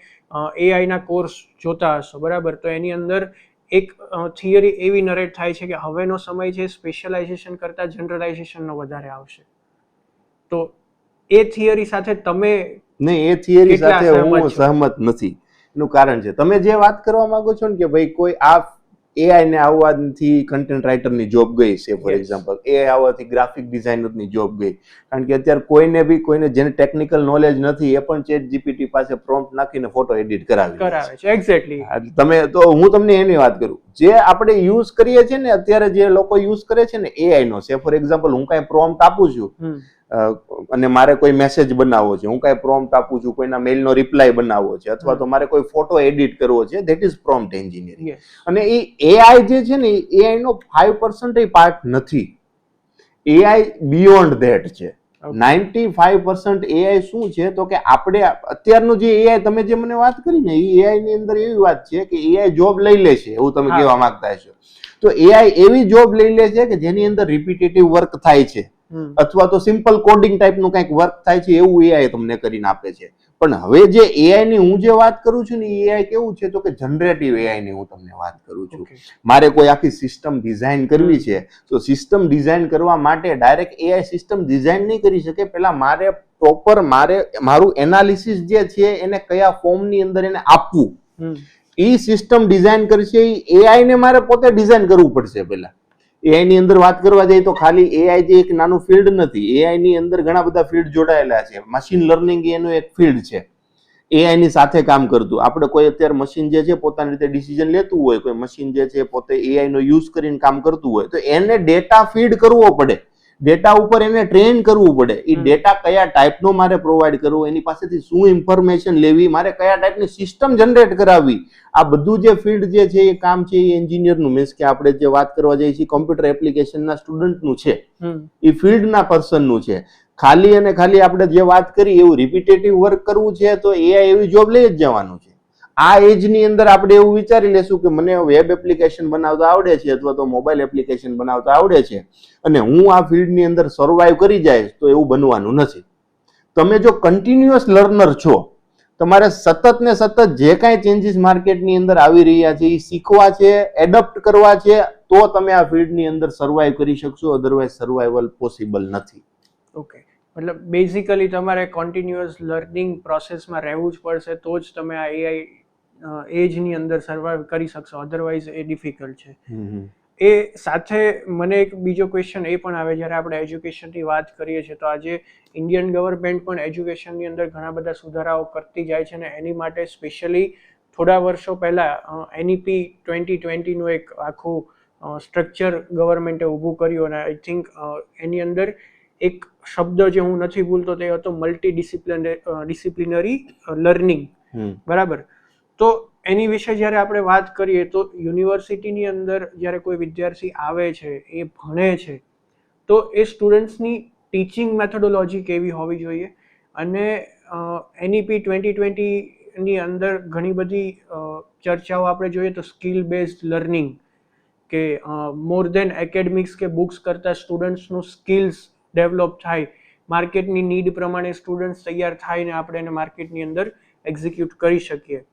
AI ના કોર્સ જોતા હશો, બરાબર, તો એની અંદર એક થિયરી એવી નરેટ થાય છે કે હવેનો સમય છે સ્પેશિયલાઇઝેશન કરતાં જનરલાઇઝેશનનો વધારે આવશે. તો એ થિયરી સાથે તમે? નહીં, એ થિયરી સાથે હું સહમત નથી. એનું કારણ છે તમે જે વાત કરવા માંગો છો ને કે ભાઈ કોઈ આ AI ને આવવાથી કન્ટેન્ટ રાઇટરની જોબ ગઈ છે, ફોર એક્ઝામ્પલ AI આવવાથી ગ્રાફિક ડિઝાઇનરની જોબ ગઈ. કારણ કે અત્યારે કોઈને જેને ટેકનિકલ નોલેજ નથી એ પણ ChatGPT પાસે પ્રોમ્પ્ટ નાખીને ફોટો એડિટ કરાવે છે. એક્ઝેક્ટલી. તમે તો હું તમને એની વાત કરું, જે આપણે યુઝ કરીએ છીએ ને અત્યારે જે લોકો યુઝ કરે છે ને AI નો, છે ફોર એક્ઝામ્પલ હું કાંઈ પ્રોમ્પ્ટ આપું છું અને મારે કોઈ મેસેજ બનાવવો છે, હું કાંઈ પ્રોમ્પ્ટ આપું છું, કોઈના મેલનો રિપ્લાય બનાવવો છે અથવા તો મારે કોઈ ફોટો એડિટ કરવો છે, ધેટ ઇઝ પ્રોમ્પ્ટ એન્જિનિયરિંગ. અને એ AI જે છે ને AI નો 5% પાર્ટ નથી. AI બિયોન્ડ ધેટ છે. 95% AI શું છે, તો કે આપણે અત્યારનું જે AI તમે જે મને વાત કરી ને એ AI ની અંદર એવી વાત છે કે AI જોબ લઈ લે છે એવું તમે કહેવા માંગતા હશો. તો AI એવી જોબ લઈ લે છે કે જેની અંદર રિપીટેટિવ વર્ક થાય છે. અથવા તો સિમ્પલ કોડિંગ ટાઈપનું કંઈક વર્ક થાય છે એવું એઆઈ તમને કરીને આપે છે. પણ હવે જે એઆઈ ની હું જે વાત કરું છું ને એઆઈ કેવું છે તો કે જનરેટિવ એઆઈ ની હું તમને વાત કરું છું. મારે કોઈ આખી સિસ્ટમ ડિઝાઇન કરવી છે તો સિસ્ટમ ડિઝાઇન કરવા માટે ડાયરેક્ટ એઆઈ સિસ્ટમ ડિઝાઇન નહીં કરી શકે. પહેલા મારે પ્રોપર મારું એનાલિસિસ જે છે એને કયા ફોર્મની અંદર એને આપવું એ સિસ્ટમ ડિઝાઇન કરશે. એઆઈ ને મારે પોતે ડિઝાઇન કરવું પડશે. પહેલા એઆઈ ની અંદર વાત કરવા જઈએ તો ખાલી એઆઈ જે એક નાનું ફિલ્ડ નથી. એઆઈ ની અંદર ઘણા બધા ફિલ્ડ જોડાયેલા છે. મશીન લર્નિંગ એનું એક ફિલ્ડ છે એઆઈ ની સાથે કામ કરતું. આપણે કોઈ અત્યારે મશીન જે છે પોતાની રીતે ડિસિઝન લેતું હોય, કોઈ મશીન જે છે પોતે એઆઈ નો યુઝ કરીને કામ કરતું હોય તો એને ડેટા ફીડ કરવો પડે, ડેટા ઉપર એને ટ્રેન કરવું પડે. એ ડેટા કયા ટાઈપનો મારે પ્રોવાઈડ કરવો, એની પાસેથી શું ઇન્ફોર્મેશન લેવી, મારે કયા ટાઈપની સિસ્ટમ જનરેટ કરાવવી, આ બધું જે ફિલ્ડ જે છે એ કામ છે એ એન્જિનિયરનું, મીન્સ કે આપણે જે વાત કરવા જઈએ છીએ કોમ્પ્યુટર એપ્લિકેશનના સ્ટુડન્ટનું છે, એ ફિલ્ડના પર્સનનું છે. ખાલી અને ખાલી આપણે જે વાત કરી એવું રિપીટેટિવ વર્ક કરવું છે તો એઆઈ એવી જોબ લઈ જ જવાનું છે. આ એજની અંદર આપણે એવું વિચારી લેશું કે મને વેબ એપ્લિકેશન બનાવતા આવડે છે અથવા તો મોબાઈલ એપ્લિકેશન બનાવતા આવડે છે અને હું આ ફિલ્ડની અંદર સર્વાઈવ કરી જાય, તો એવું બનવાનું નથી. તમે જો કન્ટિન્યુઅસ લર્નર છો, તમારે સતત ને સતત જે કાંઈ ચેન્જીસ માર્કેટની અંદર આવી રહ્યા છે એ શીખવા છે, એડપ્ટ કરવા છે, તો તમે આ ફિલ્ડની અંદર સર્વાઈવ કરી શકશો. અધરવાઇઝ સર્વાઈવલ પોસિબલ નથી. ઓકે, મતલબ બેઝિકલી તમારે કન્ટિન્યુઅસ લર્નિંગ પ્રોસેસમાં રહેવું જ પડશે તો જ તમે આ એઆઈ એજની અંદર સર્વાઈવ કરી શકશો, અધરવાઇઝ એ ડિફિકલ્ટ છે. એ સાથે મને એક બીજો ક્વેશ્ચન એ પણ આવે, જ્યારે આપણે એજ્યુકેશનની વાત કરીએ છીએ તો આજે ઇન્ડિયન ગવર્મેન્ટ પણ એજ્યુકેશનની અંદર ઘણા બધા સુધારાઓ કરતી જાય છે અને એની માટે સ્પેશિયલી થોડા વર્ષો પહેલાં NEP 2020નું એક આખું સ્ટ્રક્ચર ગવર્મેન્ટે ઊભું કર્યું અને આઈ થિંક એની અંદર એક શબ્દ જે હું નથી ભૂલતો તે હતો ડિસિપ્લિનરી લર્નિંગ, બરાબર? તો એની વિશે જ્યારે આપણે વાત કરીએ તો યુનિવર્સિટીની અંદર જ્યારે કોઈ વિદ્યાર્થી આવે છે, એ ભણે છે, તો એ સ્ટુડન્ટ્સની ટીચિંગ મેથોડોલોજી કેવી હોવી જોઈએ? અને NEP 2020ની અંદર ઘણી બધી ચર્ચાઓ આપણે જોઈએ તો સ્કિલ બેઝડ લર્નિંગ, કે મોર દેન એકેડમિક્સ કે બુક્સ કરતાં સ્ટુડન્ટ્સનું સ્કિલ્સ ડેવલપ થાય, માર્કેટની નીડ પ્રમાણે સ્ટુડન્ટ્સ તૈયાર થાય ને આપણે એને માર્કેટની અંદર એક્ઝિક્યુટ કરી શકીએ,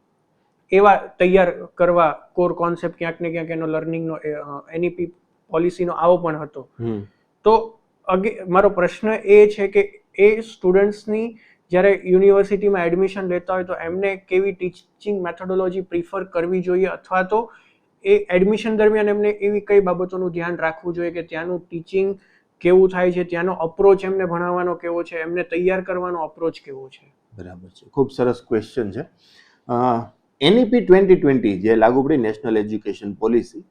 એવા તૈયાર કરવા કોર કોન્સેપ્ટ ક્યાંક ને ક્યાંક એનો લર્નિંગનો NEP પોલિસીનો આવો પણ હતો. તો મારો પ્રશ્ન એ છે કે એ સ્ટુડન્ટ્સની જ્યારે યુનિવર્સિટીમાં એડમિશન લેતા હોય તો એમને કેવી ટીચિંગ મેથોડોલોજી પ્રિફર કરવી જોઈએ, અથવા તો એ એડમિશન દરમિયાન એમને એવી કઈ બાબતોનું ધ્યાન રાખવું જોઈએ કે ત્યાંનું ટીચિંગ કેવું થાય છે, ત્યાંનો અપ્રોચ એમને ભણાવવાનો કેવો છે, એમને તૈયાર કરવાનો અપ્રોચ કેવો છે? બરાબર છે, ખૂબ સરસ ક્વેશ્ચન છે. NEP 2020 જે લાગુ પડી, નેશનલ એજ્યુકેશન પોલિસી,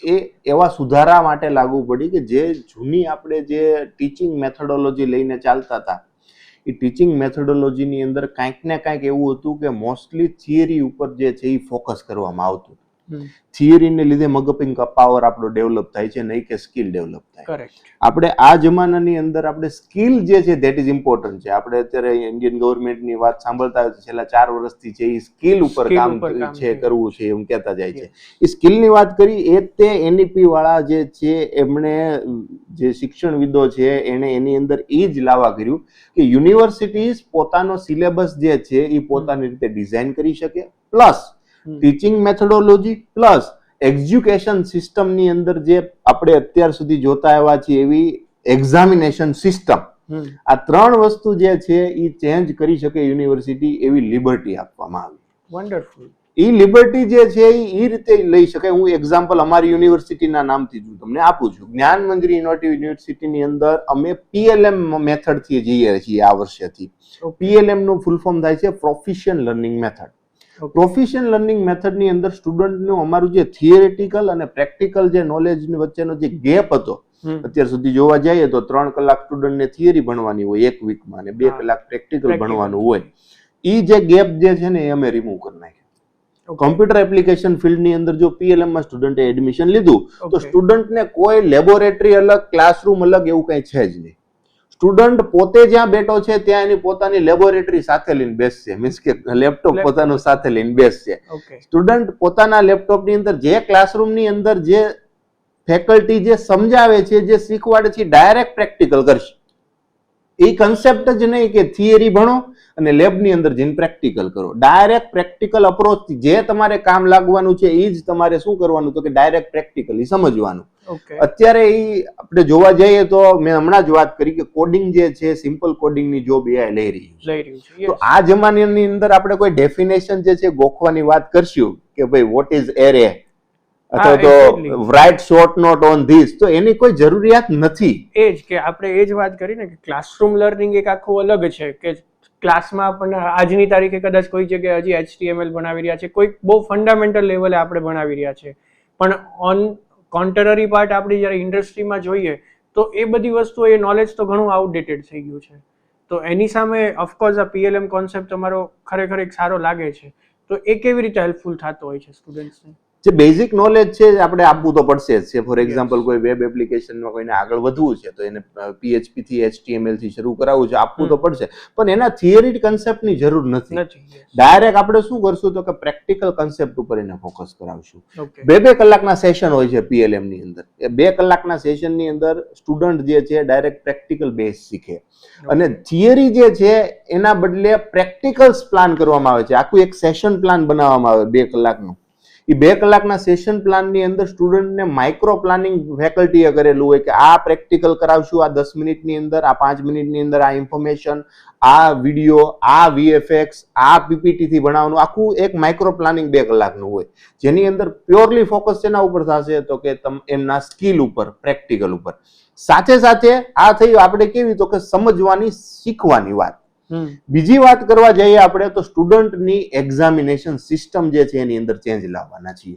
એ એવા સુધારા માટે લાગુ પડી કે જે જૂની આપણે જે ટીચિંગ મેથોડોલોજી લઈને ચાલતા હતા એ ટીચિંગ મેથોડોલોજીની અંદર કાંઈક ને કાંઈક એવું હતું કે મોસ્ટલી થિયરી ઉપર જે છે એ ફોકસ કરવામાં આવતું. થિયરીને લીધે મગજિંગ પાવર આપણો ડેવલપ થાય છે, નહીં કે સ્કિલ ડેવલપ થાય. આપણે આ જમાનાની અંદર આપણે સ્કિલ જે છે ધેટ ઇઝ ઇમ્પોર્ટન્ટ છે. આપણે અત્યારે ઇન્ડિયન ગવર્મેન્ટની વાત સાંભળતા હોય છેલ્લા 4 વર્ષથી છે એ સ્કિલ ઉપર કામ છે કરવું છે એમ કહેતા જાય છે. એ સ્કિલની વાત કરી એ તે NEP વાળા જે છે એમણે જે શિક્ષણવિદો છે એણે એની અંદર એ જ લાવવા કર્યું કે યુનિવર્સિટીઝ પોતાનો સિલેબસ જે છે એ પોતાની રીતે ડિઝાઇન કરી શકે, plus teaching methodology plus education સિસ્ટમની અંદર જે આપણે અત્યાર સુધી જોતા આવ્યા છીએ એવી એક્ઝામિનેશન સિસ્ટમ, આ 3 વસ્તુ જે છે એ ચેન્જ કરી શકે યુનિવર્સિટી એવી લિબર્ટી આપવામાં આવી. વન્ડરફુલ. એ લિબર્ટી જે છે એ રીતે લઈ શકાય. હું એક્ઝામ્પલ અમારી યુનિવર્સિટીના નામથી જ તમને આપું છું. જ્ઞાન મંજરી યુનિવર્સિટીની અંદર અમે PLM મેથડથી જઈએ છીએ આ વર્ષેથી. PLM નું ફૂલ ફોર્મ થાય છે proficient learning method. Proficient learning મેથડની અંદર સ્ટુડન્ટનું અમારું જે થિયરેટિકલ અને પ્રેક્ટિકલ જે નોલેજની વચ્ચેનો જે ગેપ હતો, અત્યાર સુધી જોવા જઈએ તો 3 કલાક સ્ટુડન્ટને થિયરી ભણવાની હોય એક વીકમાં અને 2 કલાક પ્રેક્ટિકલ ભણવાનું હોય. એ જે ગેપ જે છે ને એ અમે રિમૂવ કરી નાખ્યો. કોમ્પ્યુટર એપ્લિકેશન ફિલ્ડની અંદર જો PLM માં સ્ટુડન્ટે એડમિશન લીધું તો સ્ટુડન્ટને કોઈ લેબોરેટરી અલગ, ક્લાસરૂમ અલગ એવું કઈ છે જ નહીં. સ્ટુડન્ટ પોતે જ્યાં બેઠો છે ત્યાં એની પોતાની લેબોરેટરી સાથે લઈને બેસશે, મીન્સ કે લેપટોપ પોતાનું સાથે લઈને બેસશે. સ્ટુડન્ટ પોતાના લેપટોપની અંદર જે ક્લાસરૂમની અંદર જે ફેકલ્ટી જે સમજાવે છે, જે શીખવાડે છે, ડાયરેક્ટ પ્રેક્ટિકલ કરશે. એ કન્સેપ્ટ જ નહીં કે થિયરી ભણો અને લેબની અંદર જઈને પ્રેક્ટિકલ કરો. ડાયરેક્ટ પ્રેક્ટિકલ અપ્રોચથી જે તમારે કામ લાગવાનું છે એ જ તમારે શું કરવાનું, તો કે ડાયરેક્ટ પ્રેક્ટિકલી સમજવાનું. અત્યારે એ આપણે જોવા જઈએ તો મેં હમણાં જ વાત કરી કે કોડિંગ જે છે, સિમ્પલ કોડિંગની જોબ AI લઈ રહ્યું છે. તો આ જમાનાની અંદર આપણે કોઈ ડેફિનેશન જે છે ગોખવાની વાત કરશું કે ભાઈ વોટ ઇઝ એરે અથવા તો write short note on this, તો એની કોઈ જરૂરિયાત નથી. એ જ કે આપણે એ જ વાત કરી ને કે ક્લાસરૂમ લર્નિંગ એક આખું અલગ છે કે ક્લાસમાં પણ આજની તારીખે કદાચ કોઈ જગ્યાએ હજી HTML ભણાવી રહ્યા છે, કોઈ બહુ ફંડામેન્ટલ લેવલે આપણે ભણાવી રહ્યા છે, પણ ઓન કોન્ટ્રરી પાર્ટ આપણે જ્યારે ઇન્ડસ્ટ્રીમાં જોઈએ તો એ બધી વસ્તુઓ, એ નોલેજ તો ઘણું આઉટડેટેડ થઈ ગયું છે. તો એની સામે ઓફકોર્સ આ PLM કોન્સેપ્ટ તમારો ખરેખર એક સારો લાગે છે. તો એ કેવી રીતે હેલ્પફુલ થતો હોય છે સ્ટુડન્ટ્સને? જે બેઝિક નોલેજ છે આપણે આપવું તો પડશે જ છે. ફોર એક્ઝામ્પલ કોઈ વેબ એપ્લિકેશનમાં કોઈને આગળ વધવું છે તો એને PHP થી HTML થી શરૂ કરાવવું છે, આપવું તો પડશે, પણ એના થિયરી કન્સેપ્ટની જરૂર નથી. ડાયરેક્ટ આપણે શું કરશું તો કે પ્રેક્ટિકલ કન્સેપ્ટ ઉપર એને ફોકસ કરાવશું. 2 કલાકના સેશન હોય છે PLM ની અંદર. એ 2 કલાકના સેશનની અંદર સ્ટુડન્ટ જે છે ડાયરેક્ટ પ્રેક્ટિકલ બેઝ શીખે અને થિયરી જે છે એના બદલે પ્રેક્ટિકલ્સ પ્લાન કરવામાં આવે છે. આખું એક સેશન પ્લાન બનાવવામાં આવે 2 કલાકનું. એ 2 કલાકના સેશન પ્લાનની અંદર સ્ટુડન્ટને માઇક્રો પ્લાનિંગ ફેકલ્ટીએ કરેલું હોય કે આ પ્રેક્ટિકલ કરાવશું, આ 10 મિનિટની અંદર, આ 5 મિનિટની અંદર, આ ઇન્ફોર્મેશન, આ વિડીયો, આ VFX, આ PPT થી બનાવવાનું આખું એક માઇક્રો પ્લાનિંગ 2 કલાકનું હોય, જેની અંદર પ્યોરલી ફોકસ શેના ઉપર થશે તો કે એમના સ્કિલ ઉપર, પ્રેક્ટિકલ ઉપર. સાથે સાથે આ થયું આપણે કેવી તો કે સમજવાની, શીખવાની વાત. બીજી વાત કરવા જઈએ આપણે તો સ્ટુડન્ટની એક્ઝામિનેશન સિસ્ટમ જે છે એની અંદર ચેન્જ લાવવાના છીએ.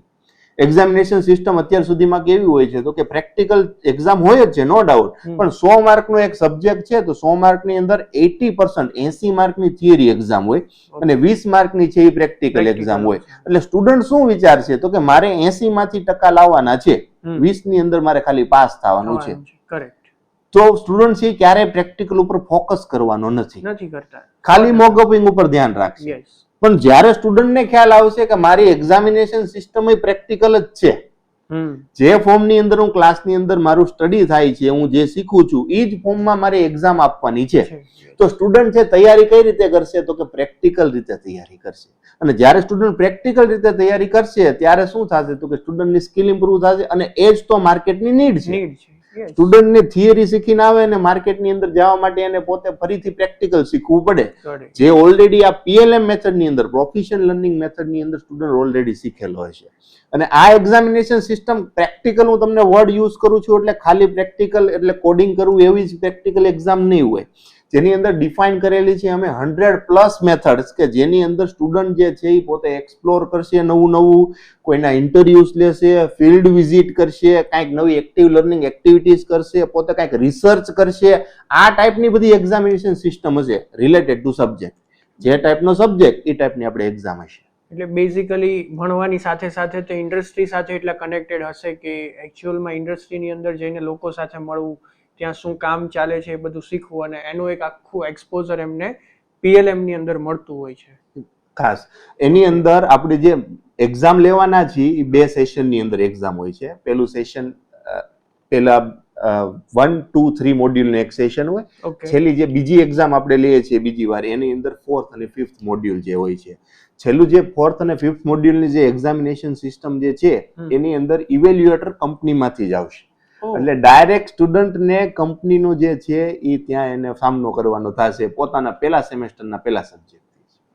એક્ઝામિનેશન સિસ્ટમ અત્યાર સુધીમાં કેવી હોય છે તો કે પ્રેક્ટિકલ એક્ઝામ હોય જ છે, નો ડાઉટ, પણ 100 માર્કનો એક સબ્જેક્ટ છે તો 100 માર્કની અંદર 80%, 80 માર્કની થિયરી એક્ઝામ હોય અને 20 માર્કની છે એ પ્રેક્ટિકલ એક્ઝામ હોય. એટલે સ્ટુડન્ટ શું વિચારશે તો કે મારે 80 માંથી ટકા લાવવાના છે, 20 ની અંદર મારે ખાલી પાસ થવાનું છે. તો સ્ટુડન્ટ છે ક્યારે પ્રેક્ટિકલ ઉપર ફોકસ કરવાનો નથી કરતા, ખાલી મોકઅપિંગ ઉપર ધ્યાન રાખશે. પણ જ્યારે સ્ટુડન્ટને ખ્યાલ આવશે કે મારી એક્ઝામિનેશન સિસ્ટમ એ પ્રેક્ટિકલ જ છે, જે ફોર્મની અંદર હું ક્લાસની અંદર મારું સ્ટડી થાય છે, હું જે શીખું છું એ જ ફોર્મમાં મારી એક્ઝામ આપવાની છે, તો સ્ટુડન્ટ છે તૈયારી કઈ રીતે કરશે તો કે પ્રેક્ટિકલ રીતે તૈયારી કરશે. અને જ્યારે સ્ટુડન્ટ પ્રેક્ટિકલ રીતે તૈયારી કરશે ત્યારે શું થશે તો કે સ્ટુડન્ટની સ્કિલ ઇમ્પ્રુવ થશે અને એ જ તો માર્કેટની નીડ છે. સ્ટુડન્ટને થિયરી શીખીને આવે અને માર્કેટની અંદર જવા માટે એને પોતે ફરીથી પ્રેક્ટિકલ શીખવું પડે, જે ઓલરેડી આ PLM મેથડની અંદર, પ્રોફેશનલ લર્નિંગ મેથડની અંદર સ્ટુડન્ટ ઓલરેડી શીખેલો હોય છે. અને આ એક્ઝામિનેશન સિસ્ટમ પ્રેક્ટિકલ, હું તમને વર્ડ યુઝ કરું છું એટલે ખાલી પ્રેક્ટિકલ એટલે કોડિંગ કરવું એવી જ પ્રેક્ટિકલ એક્ઝામ નહીં હોય, જેની અંદર ડિફાઇન કરેલી છે અમે 100+ મેથડ્સ કે જેની અંદર સ્ટુડન્ટ જે છે એ પોતે એક્સપ્લોર કરશે, નવું કોઈના ઇન્ટરવ્યુઝ લેશે, ફિલ્ડ વિઝિટ કરશે, કાંઈક નવી એક્ટિવ લર્નિંગ એક્ટિવિટીઝ કરશે, પોતે કાંઈક રિસર્ચ કરશે. આ ટાઈપની બધી એક્ઝામિનેશન સિસ્ટમ હશે રિલેટેડ ટુ સબ્જેક્ટ. જે ટાઈપનો સબ્જેક્ટ એ ટાઈપની આપણે એક્ઝામ હશે. એટલે બેઝિકલી ભણવાની સાથે સાથે તે ઇન્ડસ્ટ્રી સાથે એટલા કનેક્ટેડ હશે કે એકચ્યુઅલમાં ઇન્ડસ્ટ્રીની અંદર જઈને લોકો સાથે મળવું, ત્યાં શું કામ ચાલે છે એ બધું શીખવું અને એનું એક આખું એક્સપોઝર એમને PLM ની અંદર મળતું હોય છે. ખાસ એની અંદર આપણે જે એક્ઝામ લેવાના છીએ એ 2 સેશનની અંદર એક્ઝામ હોય છે. પહેલું સેશન પહેલા 1, 2, 3 મોડ્યુલનું એક સેશન હોય. છેલ્લી જે બીજી એક્ઝામ આપણે લઈએ છીએ બીજી વાર, એની અંદર 4th અને 5th મોડ્યુલ જે હોય છે. છેલ્લું જે 4th અને 5th મોડ્યુલની જે એક્ઝામિનેશન સિસ્ટમ જે છે એની અંદર ઇવેલ્યુએટર કંપનીમાંથી જ આવશે. એટલે ડાયરેક્ટ સ્ટુડન્ટને કંપનીનું જે છે એ ત્યાં એને સામનો કરવાનો થશે પોતાના પહેલા સેમેસ્ટરના પહેલા સબ્જેક્ટ.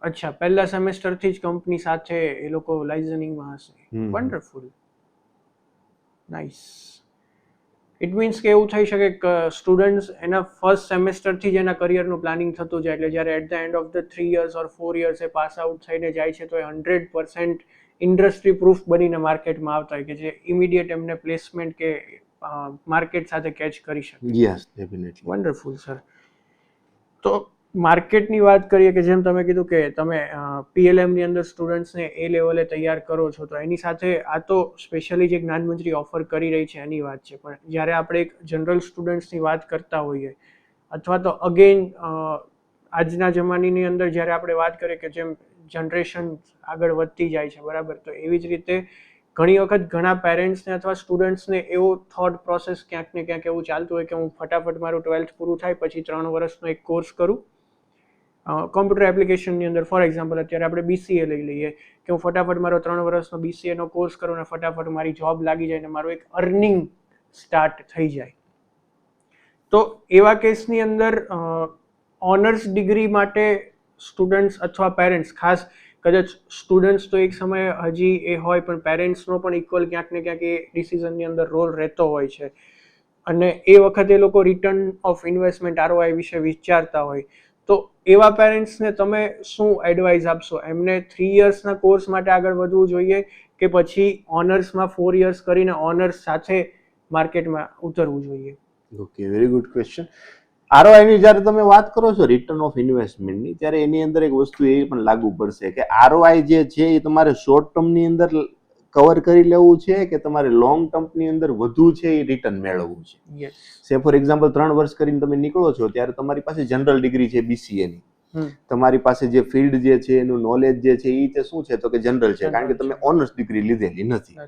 અચ્છા, પહેલા સેમેસ્ટરથી જ કંપની સાથે એ લોકો લાઇઝનિંગમાં હશે. Wonderful, nice. ઇટ મીન્સ કે એવું થઈ શકે કે સ્ટુડન્ટ્સ એના ફર્સ્ટ સેમેસ્ટરથી જ એના કરિયરનું પ્લાનિંગ થતું જાય, એટલે જ્યારે at the end of the 3 years or 4 years એ પાસ આઉટ થઈને જાય છે તો એ 100% ઇન્ડસ્ટ્રી પ્રૂફ બનીને માર્કેટમાં આવતા હોય કે જે ઇમિડિયેટ એમને પ્લેસમેન્ટ કે માર્કેટ સાથે કેચ કરી શકે. Yes, definitely. Wonderful sir. તો માર્કેટની વાત કરીએ કે જેમ તમે કીધું કે તમે PLM ની અંદર સ્ટુડન્ટ્સને એ લેવલે તૈયાર કરો છો, તો એની સાથે આ તો સ્પેશિયલી જે જ્ઞાનમંત્રી ઓફર કરી રહી છે એની વાત છે, પણ જ્યારે આપણે એક જનરલ સ્ટુડન્ટ્સની વાત કરતા હોઈએ અથવા તો અગેન આજના જમાનાની અંદર જ્યારે આપણે વાત કરીએ કે જેમ જનરેશન આગળ વધતી જાય છે, બરાબર, તો એવી જ રીતે ઘણી વખત ઘણા પેરેન્ટ્સને અથવા સ્ટુડન્ટ્સને એવો થોટ પ્રોસેસ ક્યાંક ને ક્યાંક એવું ચાલતું હોય કે હું ફટાફટ મારું 12th પૂરું થાય પછી 3 વર્ષનો એક કોર્સ કરું કોમ્પ્યુટર એપ્લિકેશનની અંદર. ફોર એક્ઝામ્પલ અત્યારે આપણે BCA લઈ લઈએ કે હું ફટાફટ મારો 3 વર્ષનો BCA નો કોર્સ કરું ને ફટાફટ મારી જોબ લાગી જાય ને મારું એક અર્નિંગ સ્ટાર્ટ થઈ જાય. તો એવા કેસની અંદર ઓનર્સ ડિગ્રી માટે સ્ટુડન્ટ્સ અથવા પેરેન્ટ્સ, ખાસ કદાચ સ્ટુડન્ટ્સ તો એક સમયે હજી એ હોય પણ પેરેન્ટ્સનો પણ ઇક્વલ ક્યાંક ને ક્યાંક એ ડિસિઝનની અંદર રોલ રહેતો હોય છે અને એ વખતે એ લોકો રિટર્ન ઓફ ઇન્વેસ્ટમેન્ટ ROI વિશે વિચારતા હોય. તો એવા પેરેન્ટ્સને તમે શું એડવાઇસ આપશો? એમને 3 યર્સના કોર્સ માટે આગળ વધવું જોઈએ કે પછી ઓનર્સમાં 4 યર્સ કરીને ઓનર્સ સાથે માર્કેટમાં ઉતરવું જોઈએ? Okay, very good question. ROI ની જ્યારે તમે વાત કરો છો રિટર્ન ઓફ ઇન્વેસ્ટમેન્ટની, ત્યારે એની અંદર એક વસ્તુ એ પણ લાગુ પડશે કે ROI જે છે એ તમારે શોર્ટ ટર્મની અંદર કવર કરી લેવું છે કે તમારે લોંગ ટર્મની અંદર વધુ છે એ રિટર્ન મેળવવું છે. સે ફોર એક્ઝામ્પલ 3 વર્ષ કરીને તમે નીકળો છો ત્યારે તમારી પાસે જનરલ ડિગ્રી છે BCA ની, તમારી પાસે જે ફિલ્ડ જે છે એનું નોલેજ જે છે એ શું છે તો કે જનરલ છે, કારણ કે તમે ઓનર્સ ડિગ્રી લીધેલી નથી.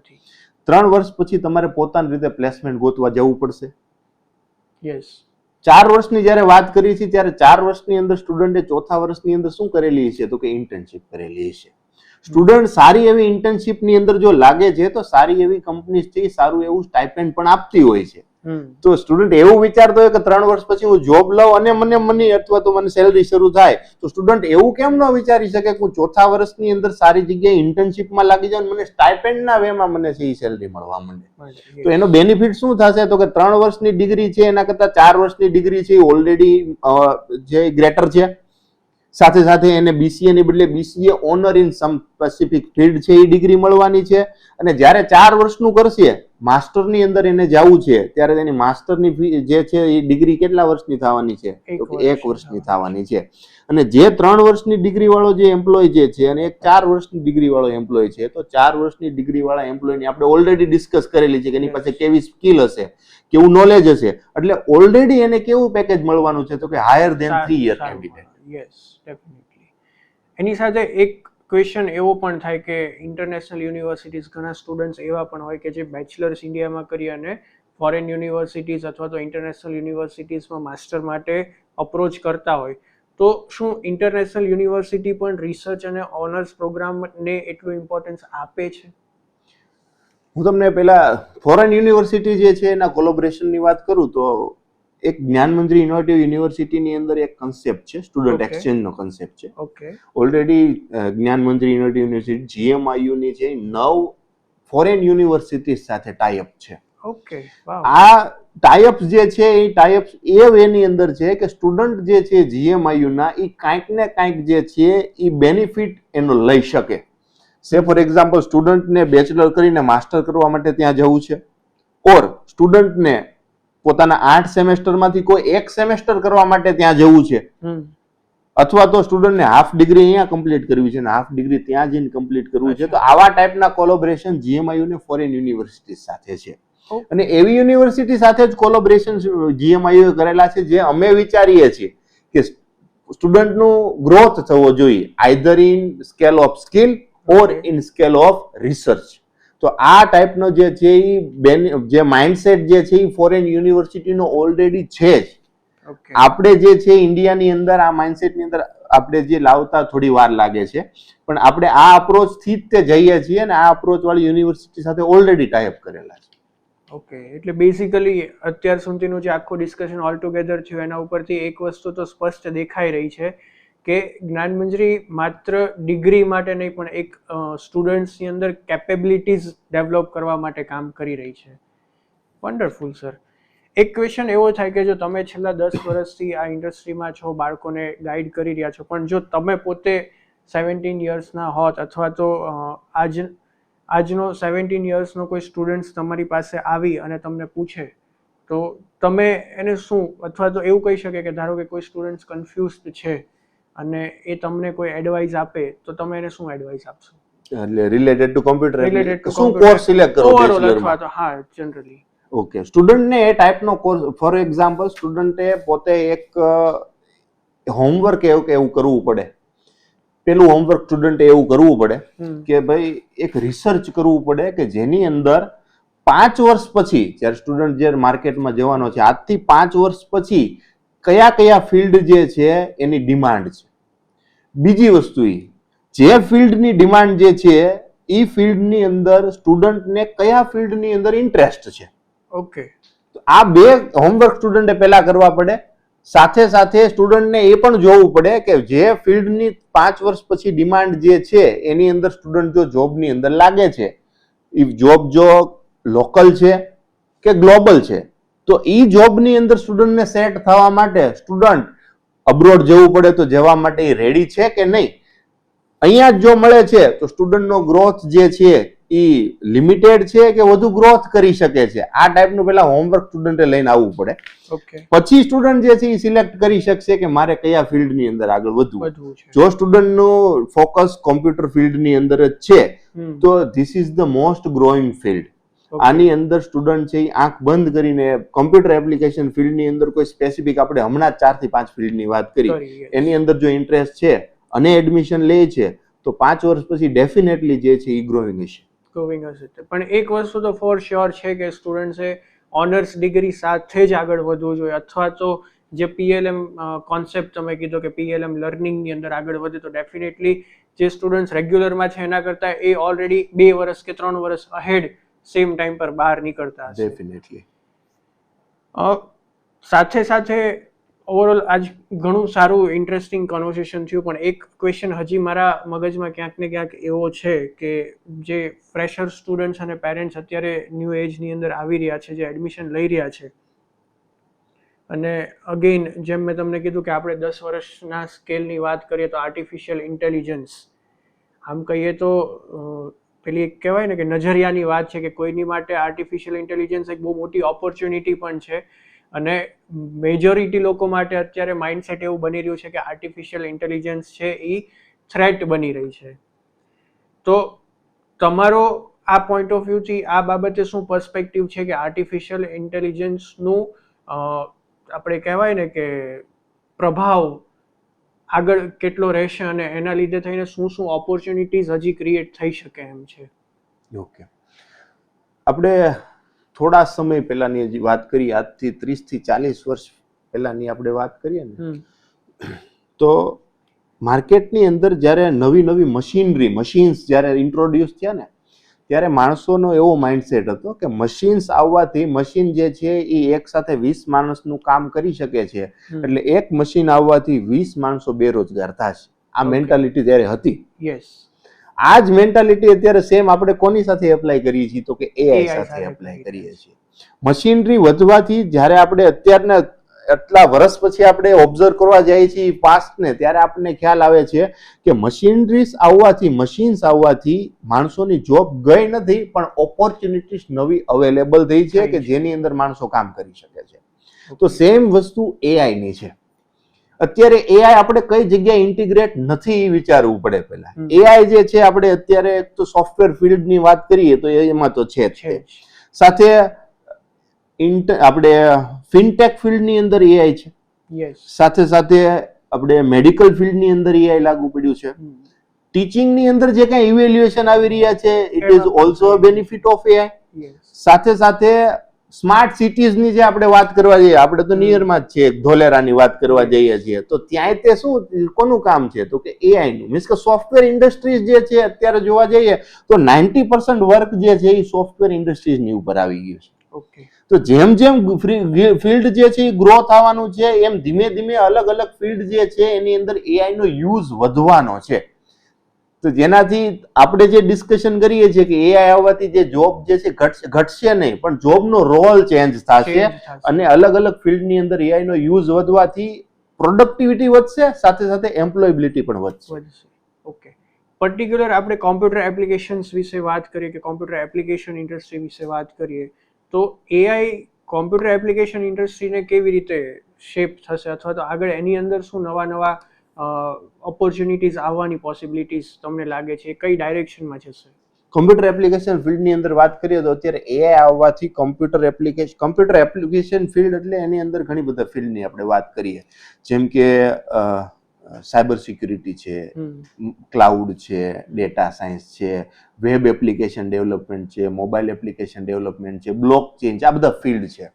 3 વર્ષ પછી તમારે પોતાની રીતે પ્લેસમેન્ટ ગોતવા જવું પડશે. 4 વર્ષની જ્યારે વાત કરી છે ત્યારે 4 વર્ષની અંદર સ્ટુડન્ટે ચોથા વર્ષની અંદર શું કરેલી છે તો કે ઇન્ટર્નશિપ કરેલી છે. સ્ટુડન્ટ સારી એવી ઇન્ટર્નશિપની અંદર જો લાગે છે તો સારી એવી કંપની છે સારું એવું સ્ટાઇપેન્ડ પણ આપતી હોય છે. તો સ્ટુડન્ટ એવું વિચારતો હોય કે 3 વર્ષ પછી હું જોબ લઉં અને મને મની અથવા તો મને સેલરી શરૂ થાય, તો સ્ટુડન્ટ એવું કેમ ન વિચારી શકે કે હું ચોથા વર્ષની અંદર સારી જગ્યાએ ઇન્ટર્નશિપમાં લાગી જાઉં મને સ્ટાઇપેન્ડના વેમાં મને છે એ સેલરી મળવા માંડે. તો એનો બેનિફિટ શું થશે તો કે 3 વર્ષની ડિગ્રી છે એના કરતા 4 વર્ષની ડિગ્રી છે એ ઓલરેડી જે ગ્રેટર છે. સાથે સાથે એને BCA ની બદલે BCA honour in some specific field છે એ ડિગ્રી મળવાની છે. અને જ્યારે 4 વર્ષનું કરશે માસ્ટરની અંદર એને જવું છે ત્યારે તેની માસ્ટરની જે છે એ ડિગ્રી કેટલા વર્ષની થવાની છે તો કે 1 વર્ષની થવાની છે. અને જે 3 વર્ષની ડિગ્રી વાળો જે એમ્પ્લોય જે છે અને એક 4 વર્ષની ડિગ્રી વાળો એમ્પ્લોય છે, તો 4 વર્ષની ડિગ્રી વાળા એમ્પ્લોયની આપણે ઓલરેડી ડિસ્કસ કરેલી છે કે એની પાસે કેવી સ્કિલ હશે, કેવું નોલેજ હશે, એટલે ઓલરેડી એને કેવું પેકેજ મળવાનું છે તો કે higher than 3 year candidate. Yes, definitely. એની સાથે એક ક્વેશ્ચન એવો પણ થાય કે ઇન્ટરનેશનલ યુનિવર્સિટીઝ, ઘણા સ્ટુડન્ટ્સ એવા પણ હોય કે જે બેચલર્સ ઇન્ડિયામાં કરી અને ફોરેન યુનિવર્સિટીઝ અથવા તો ઇન્ટરનેશનલ યુનિવર્સિટીઝમાં માસ્ટર માટે અપ્રોચ કરતા હોય, તો શું ઇન્ટરનેશનલ યુનિવર્સિટી પણ રિસર્ચ અને ઓનર્સ પ્રોગ્રામને એટલું ઇમ્પોર્ટન્સ આપે છે? હું તમને પહેલા ફોરેન યુનિવર્સિટી જે છે એના કોલોબરેશનની વાત કરું તો એક જ્ઞાનમંત્રી ઇનોવેટિવ યુનિવર્સિટીની અંદર એક કન્સેપ્ટ છે, સ્ટુડન્ટ એક્સચેન્જનો કન્સેપ્ટ છે. ઓલરેડી જ્ઞાનમંત્રી ઇનોવેટિવ યુનિવર્સિટી GMIU ની છે 9 ફોરેન યુનિવર્સિટી સાથે ટાઈઅપ છે. આ ટાઈઅપ્સ જે છે એ ટાઈઅપ્સ એ વેની અંદર છે કે સ્ટુડન્ટ જે છે GMIU ના એ કાંઈક ને કાંઈક જે છે એ બેનિફિટ એનો લઈ શકે. સે ફોર એક્ઝામ્પલ સ્ટુડન્ટને બેચલર કરીને માસ્ટર કરવા માટે ત્યાં જવું છે, ઓર સ્ટુડન્ટને પોતાના 8 સેમેસ્ટરમાંથી કોઈ એક સેમેસ્ટર કરવા માટે ત્યાં જવું છે, અથવા તો સ્ટુડન્ટને હાફ ડિગ્રી અહીંયા કમ્પ્લીટ કરવી છે અને હાફ ડિગ્રી ત્યાં જઈને કમ્પ્લીટ કરવું છે. તો આવા ટાઈપના કોલોબરેશન GMIU ને ફોરેન યુનિવર્સિટી સાથે છે. અને એવી યુનિવર્સિટી સાથે જ કોલોબરેશન GMIU કરેલા છે જે અમે વિચારીએ છીએ કે સ્ટુડન્ટનું ગ્રોથ થવો જોઈએ either in scale of skill or in scale of research. તો આ ટાઈપનો જે છે જે માઇન્ડસેટ જે છે એ ફોરેન યુનિવર્સિટીનો ઓલરેડી છે જ. આપણે જે છે ઇન્ડિયાની અંદર આ માઇન્ડસેટની અંદર આપણે જે લાવતા થોડી વાર લાગે છે, પણ આપણે આ અપ્રોચથી જ તે જઈએ છીએ અને આ અપ્રોચ વાળી યુનિવર્સિટી સાથે ઓલરેડી ટાઈઅપ કરેલા છે. ઓકે, એટલે બેઝિકલી અત્યાર સુધીનું જે આખું ડિસ્કશન ઓલ ટુગેધર થયું એના ઉપરથી એક વસ્તુ તો સ્પષ્ટ દેખાઈ રહી છે કે જ્ઞાનમંત્રી માત્ર ડિગ્રી માટે નહીં પણ એક સ્ટુડન્ટ્સની અંદર કેપેબિલિટીઝ ડેવલપ કરવા માટે કામ કરી રહી છે. Wonderful sir. એક ક્વેશ્ચન એવો થાય કે જો તમે છેલ્લા 10 વર્ષથી આ ઇન્ડસ્ટ્રીમાં છો, બાળકોને ગાઈડ કરી રહ્યા છો, પણ જો તમે પોતે 17 યર્સના હોત અથવા તો આજનો 17 યર્સનો કોઈ સ્ટુડન્ટ્સ તમારી પાસે આવી અને તમને પૂછે તો તમે એને શું, અથવા તો એવું કહી શકે કે ધારો કે કોઈ સ્ટુડન્ટ્સ કન્ફ્યુઝડ છે અને એ તમને કોઈ એડવાઇસ આપે તો તમે એને શું એડવાઇસ આપશો? એટલે રિલેટેડ ટુ કોમ્પ્યુટર શું કોર્સ સિલેક્ટ કરવો ઓવરઓલ અથવા તો હા જનરલી. ઓકે, સ્ટુડન્ટને એ ટાઈપનો કોર્સ, ફોર એક્ઝામ્પલ સ્ટુડન્ટે પોતે એક હોમવર્ક એવું કરવું પડે પેલું હોમવર્ક સ્ટુડન્ટે એવું કરવું પડે કે ભાઈ એક રિસર્ચ કરવું પડે કે જેની અંદર 5 વર્ષ પછી જ્યારે સ્ટુડન્ટ જ્યારે માર્કેટમાં જવાનો છે, આજથી 5 વર્ષ પછી કયા કયા ફિલ્ડ જે છે એની ડિમાન્ડ છે. બીજી વસ્તુ જે ફિલ્ડની ડિમાન્ડ જે છે એ ફિલ્ડની અંદર સ્ટુડન્ટને કયા ફિલ્ડની અંદર ઇન્ટરેસ્ટ છે. ઓકે, આ બે હોમવર્ક સ્ટુડન્ટે પહેલા કરવા પડે. સાથે સાથે સ્ટુડન્ટને એ પણ જોવું પડે કે જે ફિલ્ડની 5 વર્ષ પછી ડિમાન્ડ જે છે એની અંદર સ્ટુડન્ટ જો જોબની અંદર લાગે છે, એ જોબ જો લોકલ છે કે ગ્લોબલ છે, તો એ જોબની અંદર સ્ટુડન્ટને સેટ થવા માટે સ્ટુડન્ટ અબ્રોડ જવું પડે તો જવા માટે એ રેડી છે કે નહીં. અહીંયા જ જો મળે છે તો સ્ટુડન્ટનો ગ્રોથ જે છે એ લિમિટેડ છે કે વધુ ગ્રોથ કરી શકે છે. આ ટાઈપનું પેલા હોમવર્ક સ્ટુડન્ટે લઈને આવવું પડે. પછી સ્ટુડન્ટ જે છે એ સિલેક્ટ કરી શકશે કે મારે કયા ફિલ્ડની અંદર આગળ વધવું છે. જો સ્ટુડન્ટનું ફોકસ કોમ્પ્યુટર ફિલ્ડની અંદર જ છે તો this is the most growing field. આની અંદર સ્ટુડન્ટ છે એ આંખ બંધ કરીને કોમ્પ્યુટર એપ્લિકેશન ફિલ્ડની અંદર કોઈ સ્પેસિફિક આપણે હમણાં 4 થી 5 ફિલ્ડની વાત કરી, એની અંદર જો ઇન્ટરેસ્ટ છે અને એડમિશન લે છે તો 5 વર્ષ પછી ડેફિનેટલી જે છે એ ગ્રોઈંગ હશે. પણ એક વસ્તુ તો ફોર શ્યોર છે કે સ્ટુડન્ટ્સે ઓનર્સ ડિગ્રી સાથે જ આગળ વધવું જોઈએ, અથવા તો જે PLM કોન્સેપ્ટ તમે કીધો કે PLM લર્નિંગની અંદર આગળ વધે તો ડેફિનેટલી જે સ્ટુડન્ટ્સ રેગ્યુલરમાં છે એના કરતાં એ ઓલરેડી 2 વર્ષ કે 3 વર્ષ અહેડ સેમ ટાઈમ પર બહાર નીકળતા હશે. ડેફિનેટલી. સાથે સાથે ઓવરઓલ આજ ઘણું સારું ઇન્ટરેસ્ટિંગ કન્વર્સેશન થયું, પણ એક ક્વેશ્ચન હજી મારા મગજમાં ક્યાંક ને ક્યાંક એવો છે કે જે ફ્રેશર સ્ટુડન્ટ્સ અને પેરેન્ટ્સ અત્યારે ન્યૂ એજની અંદર આવી રહ્યા છે, જે એડમિશન લઈ રહ્યા છે, અને અગેઇન જેમ મેં તમને કીધું કે આપણે 10 વર્ષના સ્કેલની વાત કરીએ તો આર્ટિફિશિયલ ઇન્ટેલિજન્સ, આમ કહીએ તો પેલી એક કહેવાય ને કે નજરિયાની વાત છે કે કોઈની માટે આર્ટિફિશિયલ ઇન્ટેલિજન્સ એક બહુ મોટી ઓપોર્ચ્યુનિટી પણ છે, અને મેજોરિટી લોકો માટે અત્યારે માઇન્ડસેટ એવું બની રહ્યું છે કે આર્ટિફિશિયલ ઇન્ટેલિજન્સ છે એ થ્રેટ બની રહી છે. તો તમારો આ પોઈન્ટ ઓફ વ્યૂથી આ બાબતે શું પર્સપેક્ટિવ છે કે આર્ટિફિશિયલ ઇન્ટેલિજન્સનું આપણે કહેવાય ને કે પ્રભાવ આગળ કેટલો રહેશે અને એના લીધે થઈને શું શું ઓપોર્ચ્યુનિટીઝ હજી ક્રિએટ થઈ શકે એમ છે? ઓકે, આપણે થોડા સમય પહેલાની હજી વાત કરીએ, આજથી 30 થી 40 વર્ષ પહેલાની આપણે વાત કરીએ ને, તો માર્કેટની અંદર જ્યારે નવી મશીન્સ જ્યારે ઇન્ટ્રોડ્યુસ થયા ને, ત્યારે માણસોનો એવો માઇન્ડસેટ હતો કે મશીન્સ આવવાથી મશીન જે છે એ એક સાથે 20 માણસનું કામ કરી શકે છે, એટલે એક મશીન આવવાથી 20 માણસો બેરોજગાર થશે. આ મેન્ટાલિટી ત્યારે હતી. આ જ મેન્ટાલિટી અત્યારે સેમ આપણે કોની સાથે એપ્લાય કરીએ છીએ તો કે AI સાથે એપ્લાય કરીએ છીએ. મશીનરી વધવાથી જ્યારે આપણે અત્યારના એટલા વર્ષ પછી આપણે ઓબ્ઝર્વ કરવા જઈએ છીએ પાસ્ટને, ત્યારે આપણને ખ્યાલ આવે છે કે મશીનરીઝ આવવાથી માણસોની જોબ ગઈ નથી, પણ ઓપોર્ચ્યુનિટીઝ નવી અવેલેબલ થઈ છે કે જેની અંદર માણસો કામ કરી શકે છે. તો સેમ વસ્તુ AI ની છે. અત્યારે AI આપણે કઈ જગ્યાએ ઇન્ટિગ્રેટ નથી વિચારવું પડે. પહેલા AI જે છે આપણે અત્યારે તો સોફ્ટવેર ફિલ્ડની વાત કરીએ તો એમાં તો છે જ, સાથે આપણે ફિનટેક ફિલ્ડની અંદર AI છે, સાથે સાથે આપણે મેડિકલ ફિલ્ડની અંદર AI લાગુ પડ્યું છે. ટીચિંગની અંદર જે કઈ ઇવેલ્યુએશન આવી રહ્યા છે, it is also a benefit of AI. સાથે સાથે સ્માર્ટ સિટીઝની જે આપણે વાત કરવા જઈએ, આપણે તો નિયરમાં જ છે, ધોલેરાની વાત કરવા જઈએ છીએ, તો ત્યાંય તે શું કોનું કામ છે તો કે AI નું. મીન્સ કે સોફ્ટવેર ઇન્ડસ્ટ્રીઝ જે છે અત્યારે જોવા જઈએ તો 90% વર્ક જે છે એ સોફ્ટવેર ઇન્ડસ્ટ્રીઝની ઉપર આવી ગયું છે. તો જેમ જેમ ફિલ્ડ જે છે એ ગ્રો થવાનું છે, એમ ધીમે ધીમે અલગ અલગ ફિલ્ડ જે છે એની અંદર AI નો યુઝ વધવાનો છે. તો જેનાથી આપણે જે ડિસ્કશન કરીએ છીએ કે AI આવવાથી જે જોબ જે છે ઘટશે નહીં, પણ જોબનો રોલ ચેન્જ થશે, અને અલગ અલગ ફિલ્ડની અંદર AI નો યુઝ વધવાથી પ્રોડક્ટિવિટી વધશે, સાથે સાથે એમ્પ્લોયેબિલિટી પણ વધશે. ઓકે, પર્ટિક્યુલર આપણે કોમ્પ્યુટર એપ્લિકેશન્સ વિશે વાત કરીએ કે કોમ્પ્યુટર એપ્લિકેશન ઇન્ડસ્ટ્રી વિશે વાત કરીએ, તો AI કોમ્પ્યુટર એપ્લિકેશન ઇન્ડસ્ટ્રીને કેવી રીતે શેપ થશે, અથવા તો આગળ એની અંદર શું નવા ઓપોર્ચ્યુનિટીઝ આવવાની પોસિબિલિટીઝ તમને લાગે છે, કઈ ડાયરેક્શનમાં જશે? કોમ્પ્યુટર એપ્લિકેશન ફિલ્ડની અંદર વાત કરીએ તો અત્યારે AI આવવાથી કોમ્પ્યુટર એપ્લિકેશન ફિલ્ડ એટલે એની અંદર ઘણી બધા ફિલ્ડની આપણે વાત કરીએ, જેમ કે સાયબર સિક્યુરિટી છે, ક્લાઉડ છે, ડેટા સાયન્સ છે, વેબ એપ્લિકેશન ડેવલપમેન્ટ છે, મોબાઈલ એપ્લિકેશન ડેવલપમેન્ટ છે, બ્લોક ચેન છે, આ બધા ફિલ્ડ છે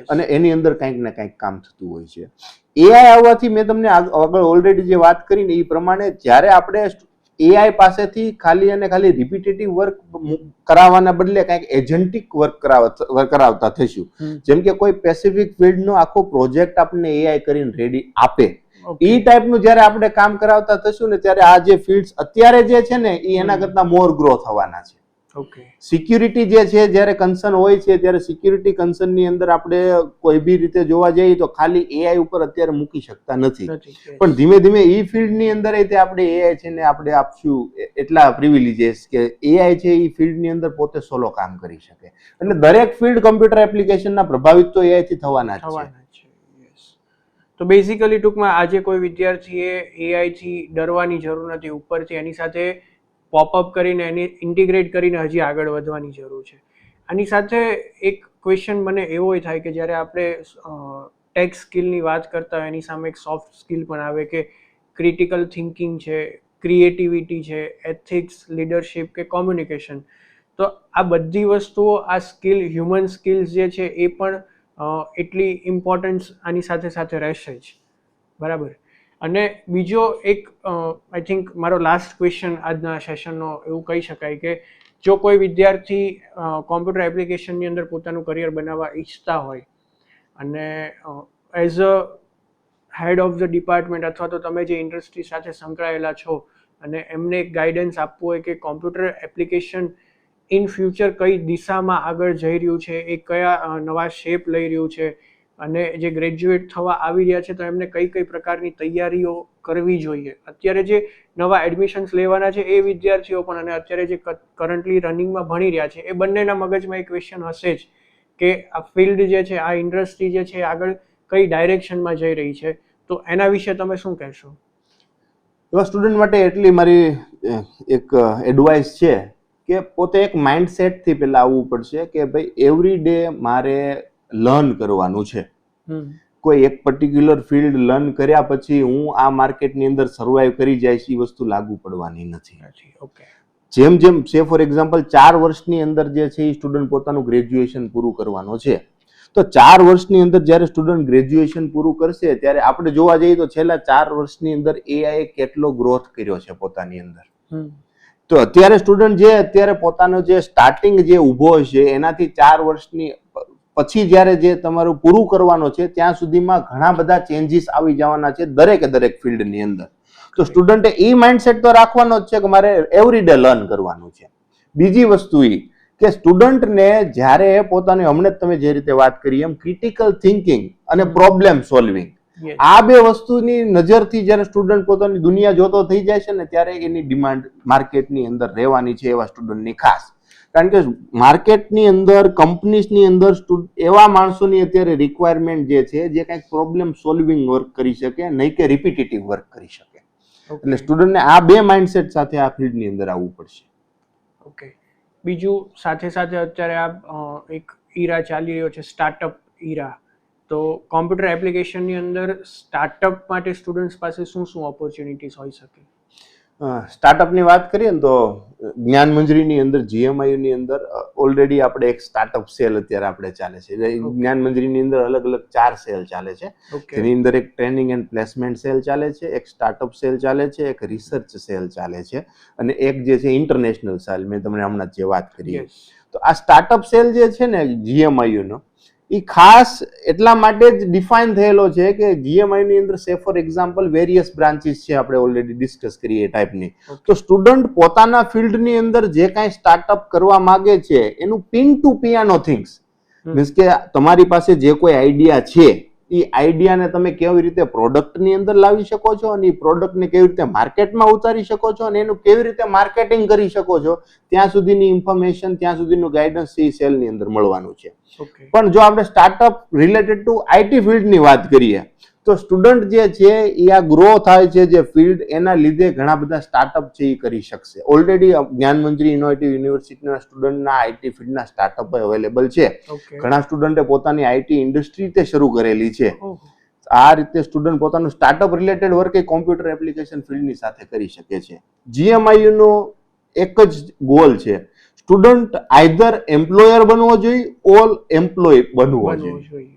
અને એની અંદર કંઈક ને કંઈક કામ થતું હોય છે. એઆઈ આવવાથી મેં તમને આગળ ઓલરેડી જે વાત કરીને એ પ્રમાણે જ્યારે આપણે એઆઈ પાસેથી ખાલી અને ખાલી રિપીટેટિવ વર્ક કરાવવાના બદલે કંઈક એજન્ટિક વર્ક કરાવતા થઈશું, જેમ કે કોઈ સ્પેસિફિક ફિલ્ડનો આખો પ્રોજેક્ટ આપણને એઆઈ કરીને રેડી આપે, એ ટાઈપનું જ્યારે આપણે કામ કરાવતા થશું ને ત્યારે આ જે ફિલ્ડ્સ અત્યારે જે છે ને એ એના કરતા મોર ગ્રો થવાના છે. સિક્યુરિટી જે છે જ્યારે કન્સર્ન હોય છે ત્યારે સિક્યુરિટી કન્સર્નની અંદર આપણે કોઈ બી રીતે જોવા જઈએ તો ખાલી એઆઈ ઉપર અત્યારે મૂકી શકતા નથી, પણ ધીમે ધીમે એ ફિલ્ડની અંદર આપણે એઆઈ છે ને આપણે આપશું એટલા પ્રિવિલેજીસ કે એઆઈ છે એ ફિલ્ડની અંદર પોતે સોલો કામ કરી શકે. એટલે દરેક ફિલ્ડ કમ્પ્યુટર એપ્લિકેશનના પ્રભાવિત તો એઆઈ થી થવાના છે. તો બેઝિકલી ટૂંકમાં આજે કોઈ વિદ્યાર્થીએ એઆઈ થી ડરવાની જરૂર નથી, ઉપરથી એની સાથે પોપઅપ કરીને એને ઇન્ટિગ્રેટ કરીને હજી આગળ વધવાની જરૂર છે. આની સાથે એક ક્વેશ્ચન મને એવો થાય કે જ્યારે આપણે ટેક સ્કિલની વાત કરતા હોય એની સામે એક સોફ્ટ સ્કિલ પણ આવે કે ક્રિટિકલ થિંકિંગ છે, ક્રિએટિવિટી છે, એથિક્સ, લીડરશિપ કે કોમ્યુનિકેશન. તો આ બધી વસ્તુઓ, આ સ્કિલ, હ્યુમન સ્કિલ્સ જે છે એ પણ એટલી ઇમ્પોર્ટન્સ આની સાથે સાથે રહેશે જ, બરાબર. અને બીજો એક આઈ થિંક મારો લાસ્ટ ક્વેશ્ચન આજના સેશનનો એવું કહી શકાય કે જો કોઈ વિદ્યાર્થી કોમ્પ્યુટર એપ્લિકેશનની અંદર પોતાનું કરિયર બનાવવા ઈચ્છતા હોય અને as a head of the department અથવા તો તમે જે ઇન્ડસ્ટ્રી સાથે સંકળાયેલા છો અને એમને એક ગાઈડન્સ આપવું હોય કે કોમ્પ્યુટર એપ્લિકેશન ઇન ફ્યુચર કઈ દિશામાં આગળ જઈ રહ્યું છે, એ કયા નવા શેપ લઈ રહ્યું છે અને જે ગ્રેજ્યુએટ થવા આવી રહ્યા છે તો એમને કઈ કઈ પ્રકારની તૈયારીઓ કરવી જોઈએ, અત્યારે જે નવા એડમિશન્સ લેવાના છે એ વિદ્યાર્થીઓ પણ અને અત્યારે જે કરન્ટલી રનિંગમાં ભણી રહ્યા છે એ બંનેના મગજમાં એક ક્વેશ્ચન હશે જ કે આ ફિલ્ડ જે છે, આ ઇન્ડસ્ટ્રી જે છે આગળ કઈ ડાયરેક્શનમાં જઈ રહી છે. તો એના વિશે તમે શું કહેશો? એવા સ્ટુડન્ટ માટે એટલી મારી એક એડવાઇસ છે કે પોતે એક માઇન્ડસેટથી પહેલા આવવું પડશે કે ભાઈ એવરી ડે મારે લર્ન કરવાનું છે. કોઈ એક પર્ટિક્યુલર ફિલ્ડ લર્ન કર્યા પછી હું આ માર્કેટની અંદર સર્વાઈવ કરી જાય એ વસ્તુ લાગુ પડવાની નથી. જેમ જેમ સે ફોર એક્ઝામ્પલ 4 વર્ષની અંદર જે છે એ સ્ટુડન્ટ પોતાનું ગ્રેજ્યુએશન પૂરું કરવાનો છે, તો 4 વર્ષની અંદર જ્યારે સ્ટુડન્ટ ગ્રેજ્યુએશન પૂરું કરશે ત્યારે આપણે જોવા જઈએ તો છેલ્લા 4 વર્ષની અંદર એઆઈ કેટલો ગ્રોથ કર્યો છે પોતાની અંદર. તો અત્યારે સ્ટુડન્ટ જે અત્યારે પોતાનો જે સ્ટાર્ટિંગ જે ઊભો છે એનાથી 4 વર્ષની પછી જ્યારે જે તમારું પૂરું કરવાનો છે ત્યાં સુધીમાં ઘણા બધા ચેન્જીસ આવી જવાના છે દરેક ફિલ્ડની અંદર. તો સ્ટુડન્ટે એ માઇન્ડસેટ તો રાખવાનો જ છે કે મારે એવરી ડે લર્ન કરવાનું છે. બીજી વસ્તુ એ કે સ્ટુડન્ટને જ્યારે પોતાની હમણાં જ તમે જે રીતે વાત કરી એમ ક્રિટિકલ થિંકિંગ અને પ્રોબ્લેમ સોલ્વિંગ, આ બે વસ્તુની નજરથી જ્યારે સ્ટુડન્ટ પોતાની દુનિયા જોતો થઈ જાય છે ને ત્યારે એની ડિમાન્ડ માર્કેટની અંદર રહેવાની છે એવા સ્ટુડન્ટની ખાસ. કારણ કે માર્કેટની અંદર, કંપનીઝની અંદર એવા માણસોની અત્યારે રિક્વાયરમેન્ટ જે છે જે કંઈક પ્રોબ્લેમ સોલ્વિંગ વર્ક કરી શકે, નહીં કે રિપીટેટિવ વર્ક કરી શકે. એટલે સ્ટુડન્ટને આ બે માઇન્ડસેટ સાથે આ ફિલ્ડની અંદર આવવું પડશે. ઓકે. બીજું સાથે સાથે અત્યારે આ એક ઈરા ચાલી રહ્યો છે, સ્ટાર્ટઅપ ઈરા. તો કોમ્પ્યુટર એપ્લિકેશનની અંદર સ્ટાર્ટઅપ માટે સ્ટુડન્ટ્સ પાસે શું શું ઓપોર્ચ્યુનિટીઝ હોઈ શકે? સ્ટાર્ટઅપની વાત કરીએ ને તો જ્ઞાન મંજરીની અંદર, જીએમઆઈયુની અંદર ઓલરેડી આપણે એક સ્ટાર્ટઅપ સેલ અત્યારે આપણે ચાલે છે. જ્ઞાન મંજરીની અંદર અલગ અલગ 4 સેલ ચાલે છે. જેની અંદર એક ટ્રેનિંગ એન્ડ પ્લેસમેન્ટ સેલ ચાલે છે, એક સ્ટાર્ટઅપ સેલ ચાલે છે, એક રિસર્ચ સેલ ચાલે છે અને એક જે છે ઇન્ટરનેશનલ સેલ, મેં તમને હમણાં જે વાત કરી. તો આ સ્ટાર્ટઅપ સેલ જે છે ને જીએમઆઈયુનો, એ ખાસ એટલા માટે જ ડિફાઇન થયેલો છે કે જીએમઆઈની અંદર સે ફોર એક્ઝામ્પલ વેરિયસ બ્રાન્ચીસ છે, આપણે ઓલરેડી ડિસ્કસ કરીએ એ ટાઈપની. તો સ્ટુડન્ટ પોતાના ફિલ્ડની અંદર જે કાંઈ સ્ટાર્ટઅપ કરવા માંગે છે એનું pin to piano things, means કે તમારી પાસે જે કોઈ આઈડિયા છે એ આઈડિયાને તમે કેવી રીતે પ્રોડક્ટની અંદર લાવી શકો છો અને એ પ્રોડક્ટને કેવી રીતે માર્કેટમાં ઉતારી શકો છો અને એનું કેવી રીતે માર્કેટિંગ કરી શકો છો, ત્યાં સુધીની ઇન્ફોર્મેશન, ત્યાં સુધીનું ગાઈડન્સ એ સેલની અંદર મળવાનું છે. પણ જો આપણે સ્ટાર્ટઅપ રિલેટેડ ટુ આઈટી ફિલ્ડની વાત કરીએ તો સ્ટુડન્ટ જે છે એ આ ગ્રો થાય છે જે ફિલ્ડ, એના લીધે ઘણા બધા સ્ટાર્ટઅપ છે એ કરી શકશે. ઓલરેડી જ્ઞાન મંજરી ઇનોવેટિવ યુનિવર્સિટીના સ્ટુડન્ટના આઈટી ફિલ્ડના સ્ટાર્ટઅપ અવેલેબલ છે. ઘણા સ્ટુડન્ટે પોતાની આઈટી ઇન્ડસ્ટ્રી તે શરૂ કરેલી છે. આ રીતે સ્ટુડન્ટ પોતાનું સ્ટાર્ટઅપ રિલેટેડ વર્ક એ કોમ્પ્યુટર એપ્લિકેશન ફિલ્ડની સાથે કરી શકે છે. GMIU નો એક જ ગોલ છે, સ્ટુડન્ટ આઈધર એમ્પ્લોયર બનવો જોઈએ ઓર એમ્પ્લોય બનવો જોઈએ.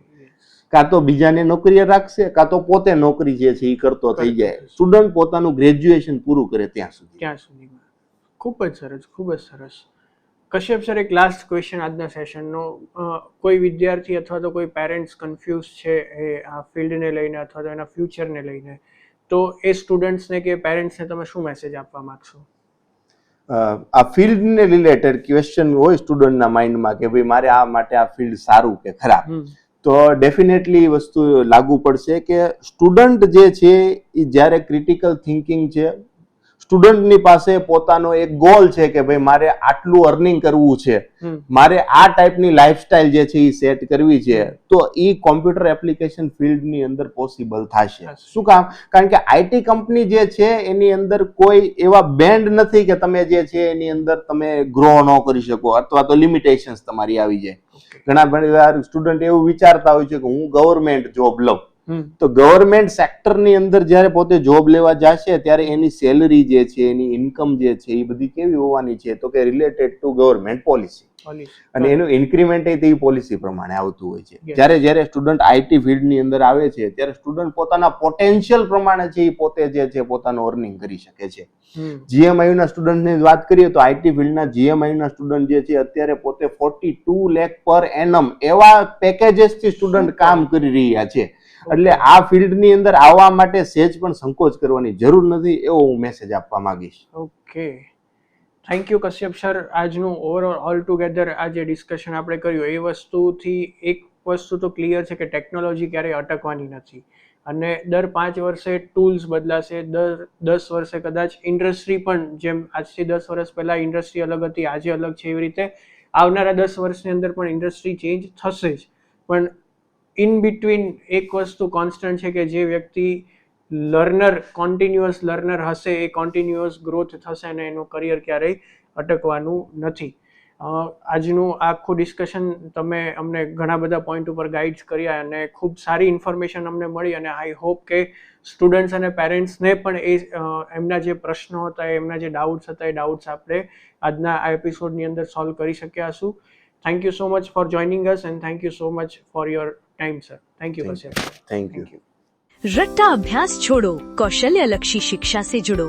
કાં તો બીજાને નોકરીએ રાખશે, કાં તો પોતે નોકરી જે છે એ કરતો થઈ જાય, સ્ટુડન્ટ પોતાનું ગ્રેજ્યુએશન પૂરું કરે ત્યાં સુધીમાં. ખૂબ જ સરસ, ખૂબ જ સરસ. કશ્યપ સર, એક લાસ્ટ ક્વેશ્ચન આજના સેશનનો. કોઈ વિદ્યાર્થી અથવા તો કોઈ પેરેન્ટ્સ કન્ફ્યુઝ છે એ આ ફિલ્ડને લઈને અથવા તો એના ફ્યુચરને લઈને, તો એ સ્ટુડન્ટ્સને કે પેરેન્ટ્સને તમે શું મેસેજ આપવા માંગશો? આ ફિલ્ડને રિલેટેડ ક્વેશ્ચન હોય સ્ટુડન્ટના માઇન્ડમાં કે ભાઈ મારે આ માટે આ ફિલ્ડ સારું કે ખરાબ, તો ડેફિનેટલી વસ્તુ લાગુ પડશે કે સ્ટુડન્ટ જે છે એ જ્યારે ક્રિટિકલ થિંકિંગ છે, સ્ટુડન્ટની પાસે પોતાનો એક ગોલ છે કે ભાઈ મારે આટલું અર્નિંગ કરવું છે, મારે આ ટાઈપની લાઈફસ્ટાઈલ જે છે એ સેટ કરવી છે, તો એ કોમ્પ્યુટર એપ્લિકેશન ફિલ્ડની અંદર પોસિબલ થશે. શું કામ? કારણ કે આઈટી કંપની જે છે એની અંદર કોઈ એવા બેન્ડ નથી કે તમે જે છે એની અંદર તમે ગ્રો ન કરી શકો અથવા તો લિમિટેશન્સ તમારી આવી જાય. ઘણા વાર સ્ટુડન્ટ એવું વિચારતા હોય છે કે હું ગવર્મેન્ટ જોબ લઉં, તો ગવર્મેન્ટ સેક્ટરની અંદર જ્યારે પોતે જોબ લેવા જશે ત્યારે એની સેલરી જે છે, એની ઇન્કમ જે છે એ બધી કેવી હોવાની છે, તો કે રિલેટેડ ટુ ગવર્મેન્ટ પોલિસી, અને એનું ઇન્ક્રીમેન્ટ એ પોલિસી પ્રમાણે આવતું હોય છે. જ્યારે સ્ટુડન્ટ આઈટી ફિલ્ડની અંદર આવે છે ત્યારે સ્ટુડન્ટ પોતાના પોટેન્શિયલ પ્રમાણે છે એ પોતે જે છે પોતાનું અર્નિંગ કરી શકે છે. GMIU ના સ્ટુડન્ટની વાત કરીએ તો આઈટી ફિલ્ડના GMIU ના સ્ટુડન્ટ જે છે અત્યારે પોતે 42 લાખ પર એનમ એવા પેકેजेसથી સ્ટુડન્ટ કામ કરી રહ્યા છે. એટલે આ ફિલ્ડની અંદર આવવા માટે સહેજ પણ સંકોચ કરવાની જરૂર નથી, એવો હું મેસેજ આપવા માંગીશ. Okay, thank you Kashyap sir. આજનું ઓવરઓલ ઓલ ટુગેધર આ જે ડિસ્કશન આપણે કર્યું એ વસ્તુથી એક વસ્તુ તો ક્લિયર છે કે ટેકનોલોજી ક્યારેય અટકવાની નથી, અને દર 5 વર્ષે ટૂલ્સ બદલાશે, દર 10 વર્ષે કદાચ ઇન્ડસ્ટ્રી પણ, જેમ આજથી 10 વર્ષ પહેલાં ઇન્ડસ્ટ્રી અલગ હતી, આજે અલગ છે, એવી રીતે આવનારા 10 વર્ષની અંદર પણ ઇન્ડસ્ટ્રી ચેન્જ થશે જ. પણ ઇન બિટવીન એક વસ્તુ કોન્સ્ટન્ટ છે કે જે વ્યક્તિ કોન્ટિન્યુઅસ લર્નર હશે એ કોન્ટિન્યુઅસ ગ્રોથ થશે અને એનું કરિયર ક્યારેય અટકવાનું નથી. આજનું આખું ડિસ્કશન તમે અમને ઘણા બધા પોઈન્ટ ઉપર ગાઈડ્સ કર્યા અને ખૂબ સારી ઇન્ફોર્મેશન અમને મળી, અને આઈ હોપ કે સ્ટુડન્ટ્સ અને પેરેન્ટ્સને પણ એમના જે પ્રશ્નો હતા, એમના જે ડાઉટ્સ હતા, એ ડાઉટ્સ આપણે આજના આ એપિસોડની અંદર સોલ્વ કરી શક્યા હશું. Thank you so much for joining us and thank you so much for your time sir. Thank you Kashyap. Thank you. रट्टा अभ्यास छोड़ो, कौशल्य लक्षी शिक्षा से जुड़ो.